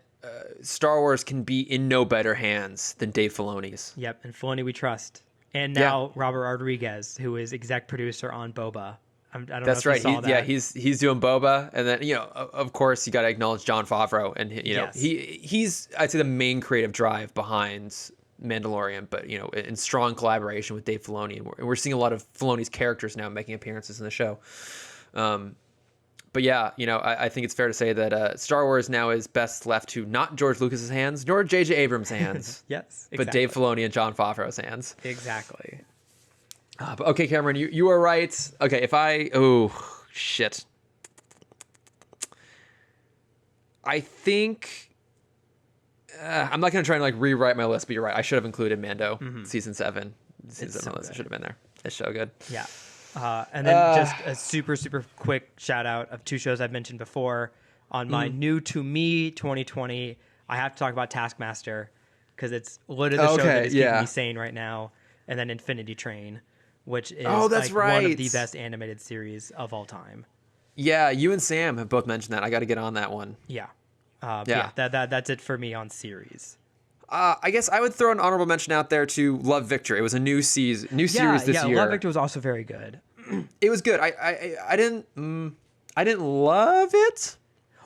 Star Wars can be in no better hands than Dave Filoni's. Yep, and Filoni we trust. And now Robert Rodriguez, who is exec producer on Boba. I don't know That's if you right. saw that. He's doing Boba, and then of course you got to acknowledge Jon Favreau, and he's I'd say the main creative drive behind Mandalorian, but in strong collaboration with Dave Filoni, and we're seeing a lot of Filoni's characters now making appearances in the show. But yeah, I think it's fair to say that Star Wars now is best left to not George Lucas's hands, nor J.J. Abrams' hands. Yes, exactly. But Dave Filoni and Jon Favreau's hands. Exactly. But okay, Cameron, you are right. Okay, shit. I think I'm not going to try and like rewrite my list, but you're right. I should have included Mando season 7. Season 7 list. It should have been there. It's so good. Yeah. And then just a super, super quick shout out of 2 shows I've mentioned before. On my new to me 2020, I have to talk about Taskmaster because it's literally the show that is keeping me sane right now. And then Infinity Train, which is one of the best animated series of all time. Yeah, you and Sam have both mentioned that. I got to get on that one. Yeah. That's it for me on series. I guess I would throw an honorable mention out there to Love Victor. It was a new series this year. Yeah, Love Victor was also very good. It was good. I didn't love it.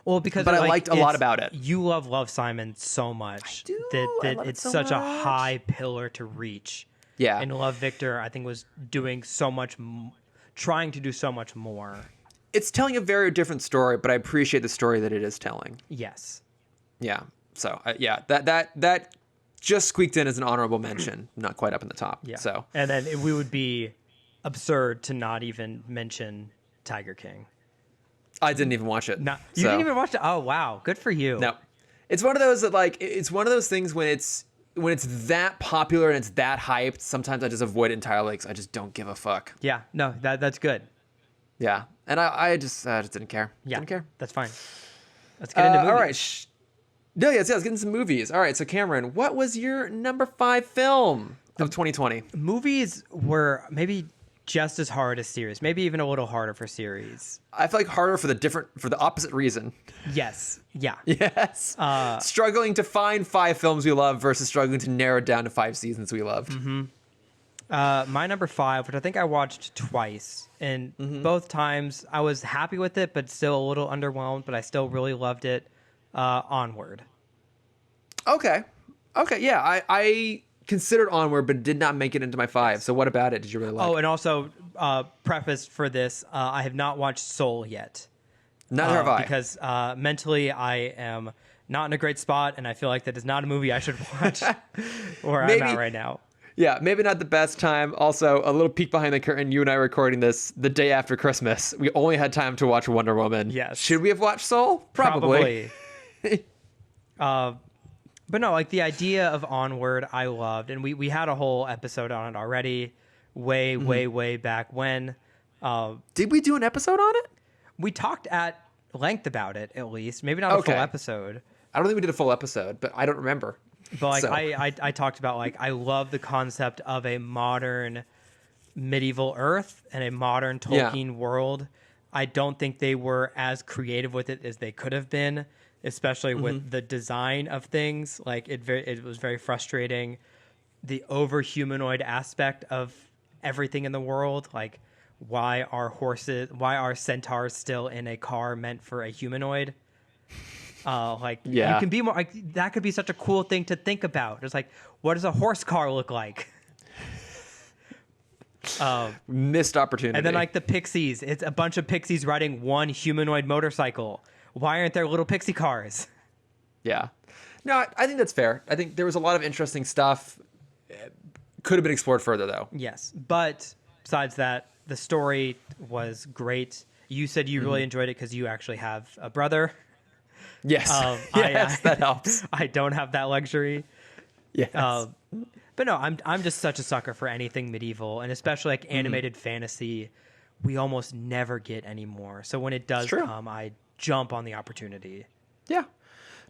Well, because I liked a lot about it. You love Simon so much that it's such a high pillar to reach. Yeah. And Love Victor, I think, was doing so much, trying to do so much more. It's telling a very different story, but I appreciate the story that it is telling. Yes. Yeah. So yeah, that just squeaked in as an honorable mention, not quite up in the top. Yeah. So And then we would be absurd to not even mention Tiger King. I didn't even watch it. No, you didn't even watch it. Oh wow, good for you. No, it's one of those that like it's one of those things when it's that popular and it's that hyped. Sometimes I just avoid it entirely because I just don't give a fuck. Yeah, no, that's good. Yeah, and I just didn't care. Yeah, Didn't care. That's fine. Let's get into movies. All right. No, yeah, let's get into some movies. All right, so Cameron, what was your number 5 film of 2020? Movies were maybe just as hard as series, maybe even a little harder for series. I feel like harder for the opposite reason. Yes. Yeah. Yes. Struggling to find 5 films we love versus struggling to narrow it down to 5 seasons we loved. My number 5, which I think I watched twice, and both times I was happy with it, but still a little underwhelmed, but I still really loved it. Onward. Okay. Yeah, I considered Onward, but did not make it into my 5. So what about it did you really like? Oh, and also, preface for this, I have not watched Soul yet. Neither have I. Because mentally I am not in a great spot, and I feel like that is not a movie I should watch where I'm at right now. Yeah, maybe not the best time. Also, a little peek behind the curtain. You and I are recording this the day after Christmas. We only had time to watch Wonder Woman. Yes. Should we have watched Soul? Probably. But no, like the idea of Onward, I loved, and we had a whole episode on it already, way back when. Did we do an episode on it? We talked at length about it, at least. Maybe not a full episode. I don't think we did a full episode, but I don't remember. But like So. I talked about like I love the concept of a modern medieval Earth and a modern Tolkien world. I don't think they were as creative with it as they could have been, especially with the design of things. Like it was very frustrating. The over-humanoid aspect of everything in the world, like why are centaurs still in a car meant for a humanoid? You can be more like that could be such a cool thing to think about. It's like, what does a horse car look like? Missed opportunity. And then like the pixies, it's a bunch of pixies riding one humanoid motorcycle. Why aren't there little pixie cars? Yeah. No, I think that's fair. I think there was a lot of interesting stuff. Could have been explored further, though. Yes. But besides that, the story was great. You said you really enjoyed it because you actually have a brother. Yes. Yes, that helps. I don't have that luxury. Yes. But no, I'm just such a sucker for anything medieval, and especially like animated fantasy. We almost never get anymore. So when it does come, I jump on the opportunity. Yeah.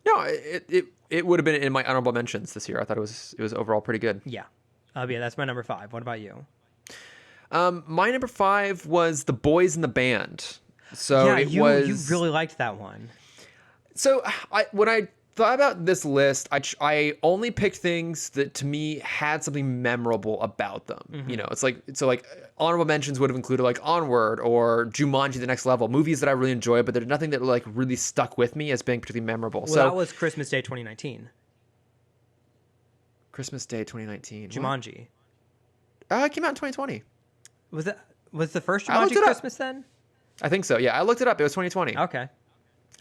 No, it would have been in my honorable mentions this year. I thought it was overall pretty good. Yeah. Yeah, that's my number 5. What about you? My number 5 was The Boys in the Band. So yeah, you really liked that one. So when I thought about this list, I only picked things that to me had something memorable about them. You know, it's like honorable mentions would have included like Onward or Jumanji: The Next Level, movies that I really enjoyed, but there's nothing that like really stuck with me as being particularly memorable. Well, so that was Christmas Day 2019. Christmas Day 2019. Jumanji. It came out in 2020. Was the first Jumanji Christmas then? I think so. Yeah, I looked it up. It was 2020. Okay.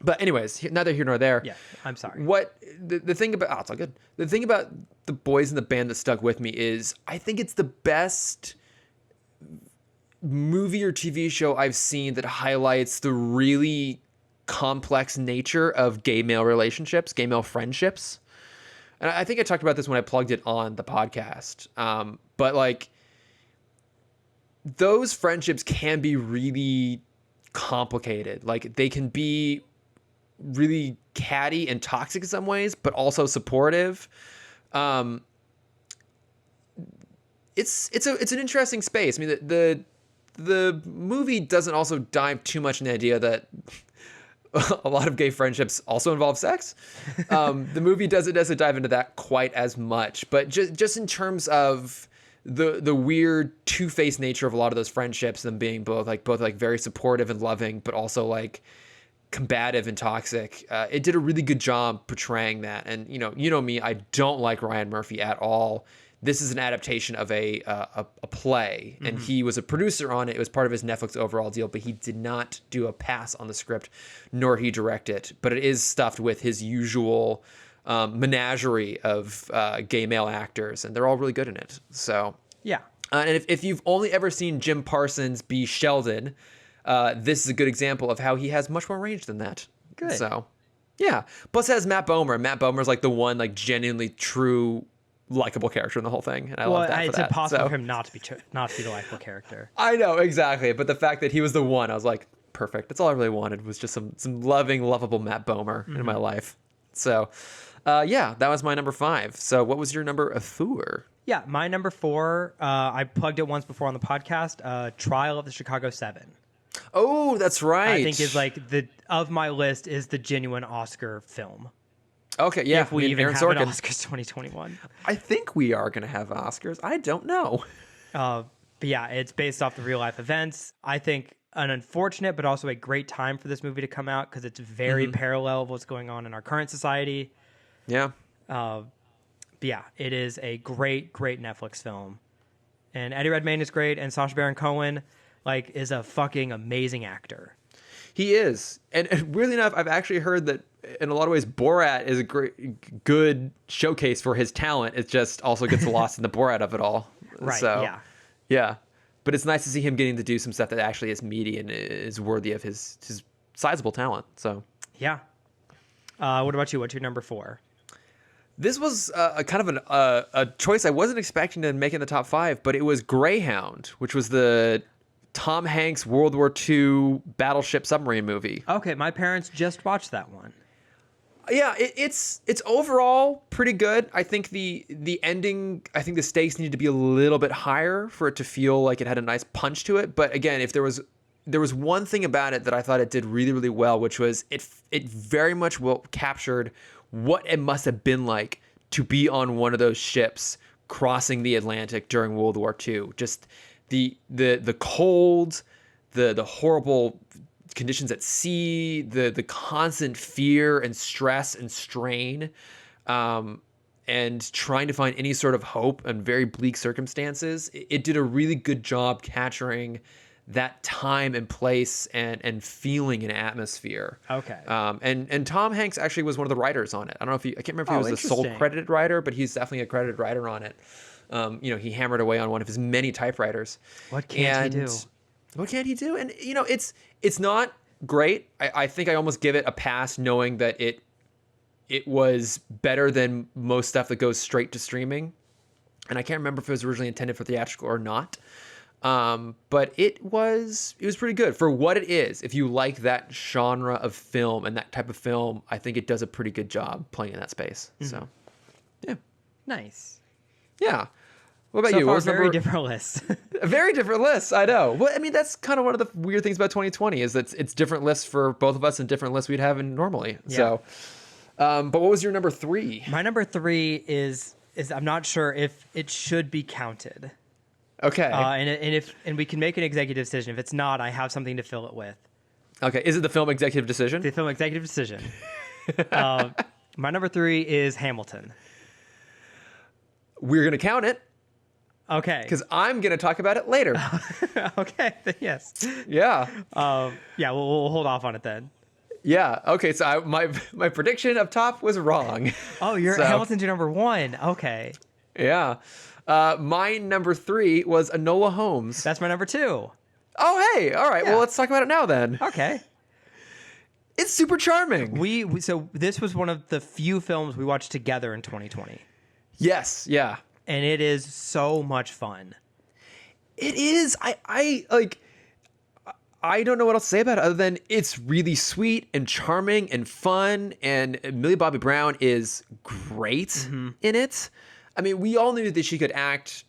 But anyways, neither here nor there. Yeah, I'm sorry. What the thing about it's all good. The thing about The Boys in the Band that stuck with me is I think it's the best movie or TV show I've seen that highlights the really complex nature of gay male relationships, gay male friendships. And I think I talked about this when I plugged it on the podcast. But like those friendships can be really complicated. Like they can be really catty and toxic in some ways, but also supportive. It's an interesting space. I mean, the movie doesn't also dive too much in the idea that a lot of gay friendships also involve sex. The movie doesn't necessarily dive into that quite as much, but just in terms of the weird two-faced nature of a lot of those friendships, them being both very supportive and loving, but also like combative and toxic. It did a really good job portraying that. And you know me, I don't like Ryan Murphy at all. This is an adaptation of a play, and he was a producer on it. It was part of his Netflix overall deal, but he did not do a pass on the script, nor he direct it. But it is stuffed with his usual menagerie of gay male actors, and they're all really good in it. So Yeah. and if you've only ever seen Jim Parsons be Sheldon, this is a good example of how he has much more range than that. Good. So, yeah. Plus, it has Matt Bomer. Matt Bomer's like the one like genuinely true likable character in the whole thing, and I love that. It's for that. impossible for him not to be the likable character. I know exactly, but the fact that he was the one, I was like, perfect. That's all I really wanted was just some loving, lovable Matt Bomer in my life. So, yeah, that was my number 5. So, what was your number 4? Yeah, my number 4, I plugged it once before on the podcast, Trial of the Chicago 7. Oh, that's right. I think is like of my list is the genuine Oscar film. Okay, yeah. If we even Aaron have Sorkin. an Oscars 2021. I think we are going to have Oscars. I don't know. But yeah, it's based off the real life events. I think an unfortunate but also a great time for this movie to come out because it's very parallel of what's going on in our current society. Yeah. But yeah, it is a great, great Netflix film. And Eddie Redmayne is great, and Sacha Baron Cohen is a fucking amazing actor. He is. And weirdly enough, I've actually heard that in a lot of ways Borat is a good showcase for his talent. It just also gets lost in the Borat of it all. Right, So, yeah. Yeah. But it's nice to see him getting to do some stuff that actually is meaty and is worthy of his sizable talent. So, Yeah. What about you? What's your number 4? this was a kind of a choice I wasn't expecting to make in the top 5, but it was Greyhound, which was the Tom Hanks World War II battleship submarine movie. Okay, my parents just watched that one. Yeah, it's overall pretty good. I think the ending, I think the stakes need to be a little bit higher for it to feel like it had a nice punch to it. But again, if there was one thing about it that I thought it did really, really well, which was it very much captured what it must have been like to be on one of those ships crossing the Atlantic during World War II. Just the cold, the horrible conditions at sea, the constant fear and stress and strain, and trying to find any sort of hope in very bleak circumstances. It did a really good job capturing that time and place and feeling and atmosphere. Okay. And Tom Hanks actually was one of the writers on it. I don't know if I can't remember if he was the sole interesting. credited writer, but he's definitely a credited writer on it. He hammered away on one of his many typewriters. What can't he do? What can't he do? And it's not great. I think I almost give it a pass, knowing that it was better than most stuff that goes straight to streaming. And I can't remember if it was originally intended for theatrical or not. But it was pretty good for what it is. If you like that genre of film and that type of film, I think it does a pretty good job playing in that space. Mm-hmm. So, yeah, Nice. yeah. What about So you? far, What was very different lists. A very different list. I know. Well, I mean, that's kind of one of the weird things about 2020 is that it's different lists for both of us and different lists we'd have normally. Yeah. So, but what was your number 3? My number 3 is I'm not sure if it should be counted. Okay. And we can make an executive decision. If it's not, I have something to fill it with. Okay. Is it the film executive decision? The film executive decision. My number 3 is Hamilton. We're going to count it. Okay. Because I'm going to talk about it later. Okay. Yes. Yeah. Yeah. We'll hold off on it then. Yeah. Okay. So my prediction up top was wrong. Oh, Hamilton's your number 1. Okay. Yeah. My number 3 was Enola Holmes. That's my number 2. Oh, hey. All right. Yeah. Well, let's talk about it now then. Okay. It's super charming. So this was one of the few films we watched together in 2020. Yes. Yeah. And it is so much fun. It is. I don't know what else to say about it other than it's really sweet and charming and fun. And Millie Bobby Brown is great in it. I mean, we all knew that she could act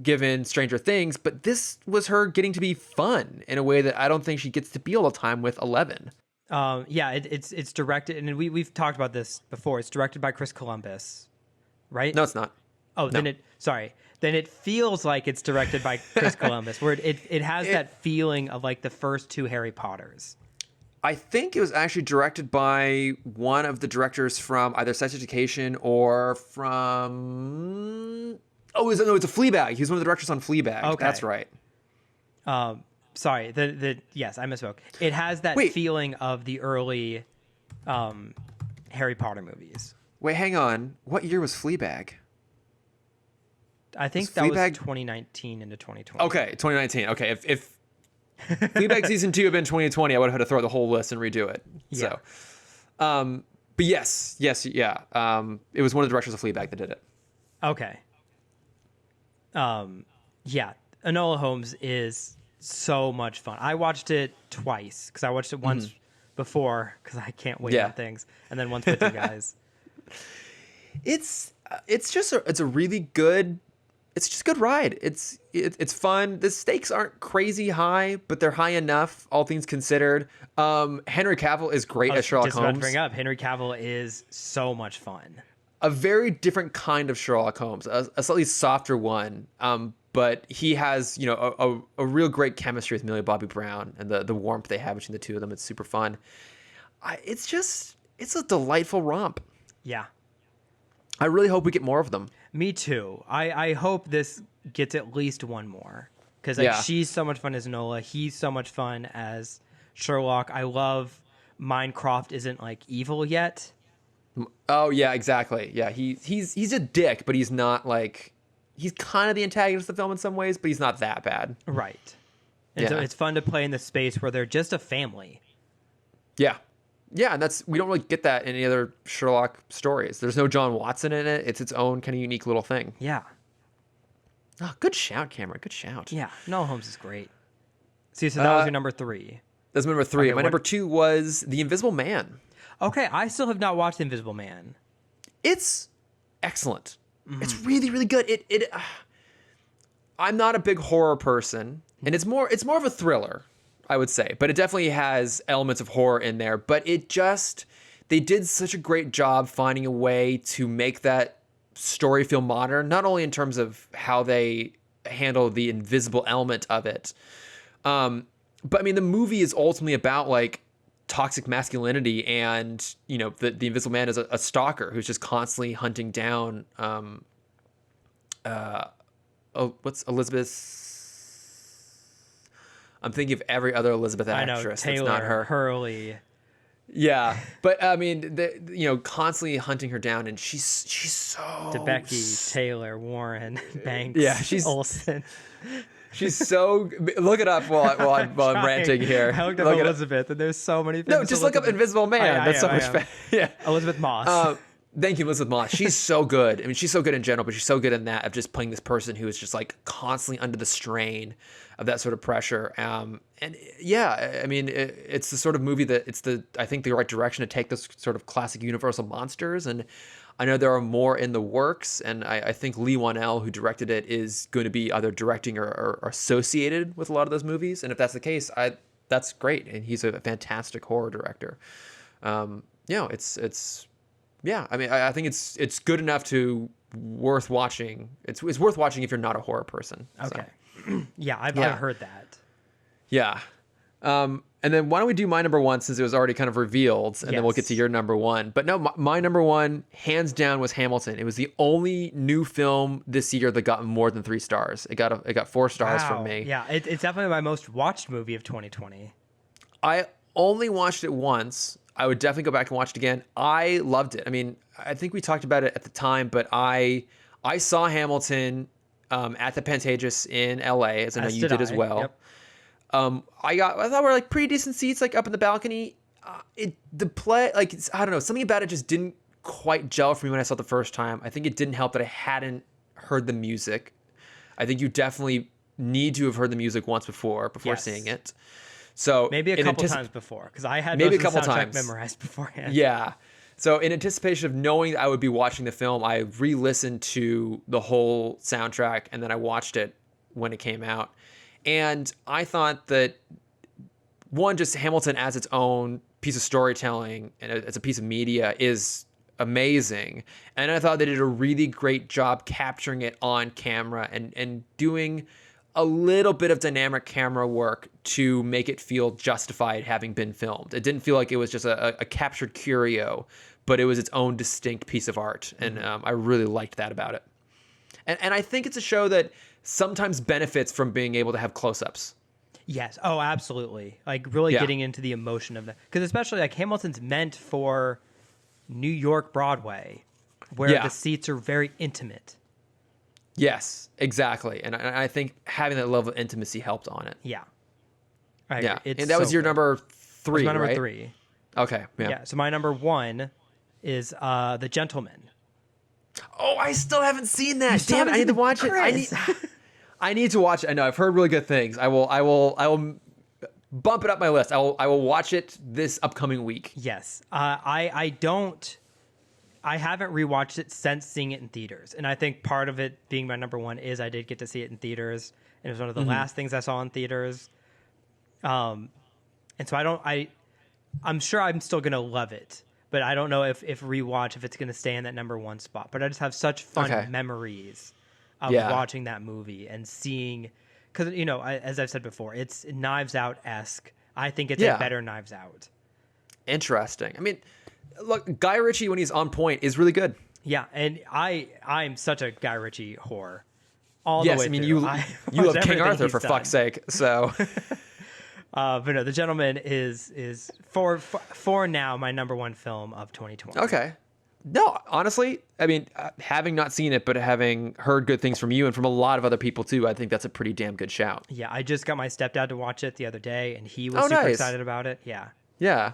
given Stranger Things, but this was her getting to be fun in a way that I don't think she gets to be all the time with Eleven. Yeah, it's directed, and we've talked about this before. It's directed by Chris Columbus, right? No, it's not. Oh, No. Then it feels like it's directed by Chris Columbus, where it has that feeling of like the first 2 Harry Potters. I think it was actually directed by one of the directors from either Sex Education or from... it's a Fleabag. He was one of the directors on Fleabag. Okay. That's right. Sorry, yes, I misspoke. It has that feeling of the early Harry Potter movies. Wait, hang on. What year was Fleabag? I think Was that was Fleabag- 2019 into 2020. Okay, 2019. Okay, if Fleabag season 2 had been 2020, I would have had to throw the whole list and redo it. Yeah. So, but yes, yeah. It was one of the directors of Fleabag that did it. Okay. Yeah, Enola Holmes is so much fun. I watched it twice because I watched it once before because I can't wait on things, and then once with you guys. It's just a really good. It's just a good ride. It's fun. The stakes aren't crazy high, but they're high enough, all things considered. Henry Cavill is great as Sherlock Just about to Holmes. bring up Henry Cavill is so much fun. A very different kind of Sherlock Holmes, a slightly softer one. But he has, a real great chemistry with Millie Bobby Brown, and the warmth they have between the two of them. It's super fun. It's a delightful romp. Yeah. I really hope we get more of them. Me too. I hope this gets at least one more because she's so much fun as Enola. He's so much fun as Sherlock. I love Minecraft isn't like evil yet. Oh yeah, exactly. Yeah, he's a dick, but he's not like he's kind of the antagonist of the film in some ways, but he's not that bad. Right. And so it's fun to play in the space where they're just a family. Yeah. Yeah, and we don't really get that in any other Sherlock stories. There's no John Watson in it. It's its own kind of unique little thing. Yeah. Oh, good shout, Cameron. Good shout. Yeah. Enola Holmes is great. See, so that was your number 3. That's number 3. Okay, My number 2 was The Invisible Man. Okay, I still have not watched The Invisible Man. It's excellent. It's really, really good. I'm not a big horror person, and it's more of a thriller, I would say, but it definitely has elements of horror in there. But they did such a great job finding a way to make that story feel modern, not only in terms of how they handle the invisible element of it, but I mean, the movie is ultimately about like toxic masculinity, and the Invisible Man is a stalker who's just constantly hunting down what's Elizabeth? I'm thinking of every other Elizabeth actress. Taylor, that's not her. Hurley. Yeah, but I mean, constantly hunting her down, and she's so DeBecky, Taylor, Warren, Banks. Yeah, she's Olsen. She's so. Look it up while I'm ranting here. I looked up Elizabeth, and there's so many. No, just look up Invisible Man. That's so much. Yeah, Elizabeth Moss. Thank you, Elizabeth Moss. She's so good. I mean, she's so good in general, but she's so good in that of just playing this person who is just like constantly under the strain of that sort of pressure. And yeah, I mean, it's the sort of movie that I think the right direction to take this sort of classic Universal monsters. And I know there are more in the works, and I think Lee Wanell, who directed it, is going to be either directing or associated with a lot of those movies. And if that's the case, that's great. And he's a fantastic horror director. Yeah, I mean, I think it's good enough to worth watching. It's worth watching if you're not a horror person. Okay. So. I've heard that. Yeah. And then why don't we do my number 1 since it was already kind of revealed, and then we'll get to your number 1. But no, my number 1, hands down, was Hamilton. It was the only new film this year that got more than 3 stars. It got 4 stars from me. Yeah, it's definitely my most watched movie of 2020. I only watched it once. I would definitely go back and watch it again. I loved it. I mean, I think we talked about it at the time, but I saw Hamilton at the Pantages in LA, as I know you did as well. Yep. I thought we were like pretty decent seats, like up in the balcony. The play, like, I don't know, something about it just didn't quite gel for me when I saw it the first time. I think it didn't help that I hadn't heard the music. I think you definitely need to have heard the music once before seeing it. So maybe a couple times before, because I had maybe most a of the couple soundtrack times memorized beforehand. Yeah. So in anticipation of knowing I would be watching the film, I re-listened to the whole soundtrack, and then I watched it when it came out. And I thought that, one, just Hamilton as its own piece of storytelling and as a piece of media is amazing. And I thought they did a really great job capturing it on camera and doing a little bit of dynamic camera work to make it feel justified having been filmed. It didn't feel like it was just a captured curio, but it was its own distinct piece of art. And I really liked that about it. And I think it's a show that sometimes benefits from being able to have close-ups. Yes. Oh, absolutely. Like really getting into the emotion of that. Because especially like Hamilton's meant for New York Broadway. where Yeah. the seats are very intimate. Yes, exactly. And I think having that level of intimacy helped on it. Yeah. I Yeah. agree. It's And that was so your good. number That's 3, my number right? 3. Okay. Yeah. Yeah. So my number 1 is The Gentleman. Oh, I still haven't seen that. still Damn it, I haven't need to seen watch it. Chris. I need to watch it. I know I've heard really good things. I will bump it up my list. I will watch it this upcoming week. Yes. I haven't rewatched it since seeing it in theaters. And I think part of it being my number 1 is I did get to see it in theaters. And it was one of the last things I saw in theaters. And so I'm sure I'm still going to love it. But I don't know if rewatch, if it's going to stay in that number 1 spot. But I just have such fun memories of watching that movie and seeing, because, you know, as I've said before, it's Knives Out-esque. I think it's a better Knives Out. Interesting. I mean, look, Guy Ritchie, when he's on point, is really good. Yeah, and I'm such a Guy Ritchie whore. All the Yes, way I mean, through. you I love watch King everything Arthur, he's for done. fuck's sake. So, but no, The Gentleman is for now my number 1 film of 2020. okay. No, honestly, I mean, having not seen it, but having heard good things from you and from a lot of other people too, I think that's a pretty damn good shout. Yeah, I just got my stepdad to watch it the other day, and he was super nice. excited about it. Yeah. Yeah.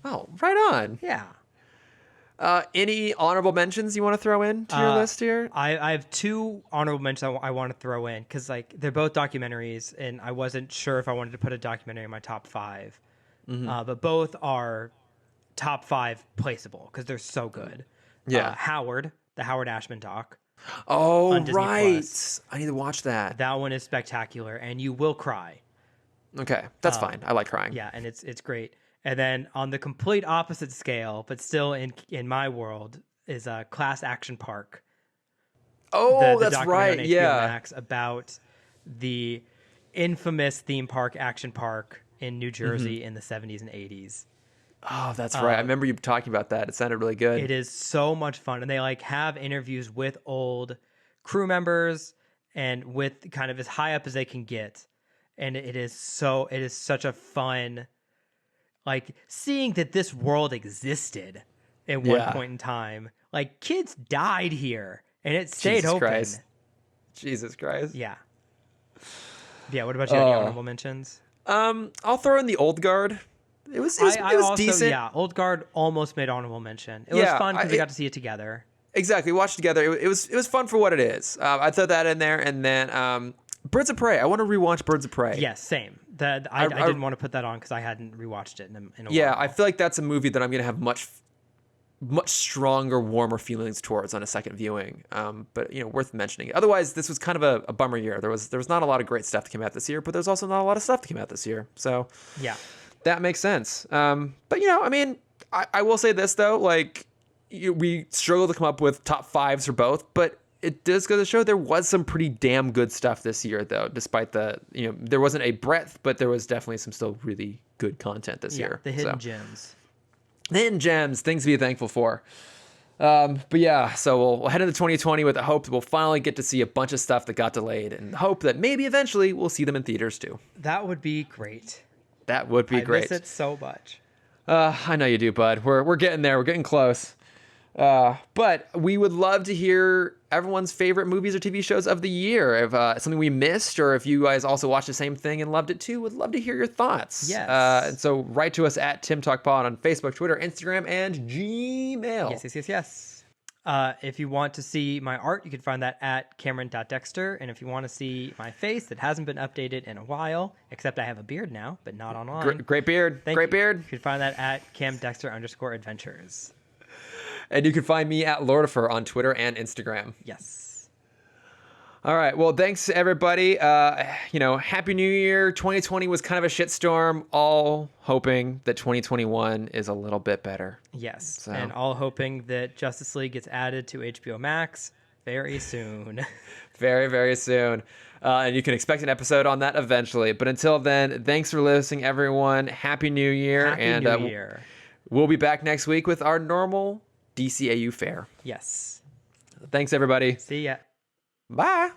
Oh, right on. Yeah. Any honorable mentions you want to throw in to your list here? I have 2 honorable mentions I want to throw in because like they're both documentaries, and I wasn't sure if I wanted to put a documentary in my top 5, but both are top 5 placeable because they're so good. Yeah. Howard, the Howard Ashman doc. Oh, on Disney right. Plus. I need to watch that. That one is spectacular, and you will cry. Okay, that's fine. I like crying. Yeah, and it's great. And then on the complete opposite scale, but still in my world, is Class Action Park. Oh, The that's documentary on right. HBO Yeah. Max about the infamous theme park, Action Park in New Jersey in the 70s and 80s. Oh, that's right. I remember you talking about that. It sounded really good. It is so much fun, and they like have interviews with old crew members and with kind of as high up as they can get, and it is such a fun, like seeing that this world existed at one point in time. Like kids died here, and it stayed Jesus open. Christ. Jesus Christ. Yeah. Yeah. What about you? Any honorable mentions? I'll throw in the Old Guard. It was also, decent. Yeah, Old Guard almost made honorable mention. It was fun because we got to see it together. Exactly. We watched together. It was fun for what it is. I throw that in there, and then Birds of Prey. I want to rewatch Birds of Prey. Yes, same. I didn't want to put that on because I hadn't rewatched it in a while. Yeah, I feel like that's a movie that I'm gonna have much stronger, warmer feelings towards on a second viewing. But worth mentioning. Otherwise, this was kind of a bummer year. There was not a lot of great stuff that came out this year, but there's also not a lot of stuff that came out this year. So yeah, that makes sense. But I mean, I will say this though, like we struggle to come up with top 5s for both, but it does go to show there was some pretty damn good stuff this year, though, despite there wasn't a breadth, but there was definitely some still really good content this year. The hidden gems. The hidden gems, things to be thankful for. But yeah, so we'll head into 2020 with the hope that we'll finally get to see a bunch of stuff that got delayed, and the hope that maybe eventually we'll see them in theaters too. That would be great. That would be great. I miss it so much. I know you do, bud. We're getting there. We're getting close. But we would love to hear everyone's favorite movies or TV shows of the year. If something we missed, or if you guys also watched the same thing and loved it too, would love to hear your thoughts. Yes. And so write to us at Timm Talk Pod on Facebook, Twitter, Instagram, and Gmail. Yes. If you want to see my art, you can find that at Cameron.Dexter. And if you want to see my face that hasn't been updated in a while, except I have a beard now, but not online. Great beard. Thank Great you. beard. You can find that at CamDexter_adventures. And you can find me at Lordifer on Twitter and Instagram. Yes. All right. Well, thanks everybody. Happy New Year. 2020 was kind of a shitstorm. All hoping that 2021 is a little bit better. Yes. So. And all hoping that Justice League gets added to HBO Max very soon. Very, very soon. And you can expect an episode on that eventually. But until then, thanks for listening, everyone. Happy New Year. Happy New Year. We'll be back next week with our normal DCAU fare. Yes. Thanks, everybody. See ya. Bye.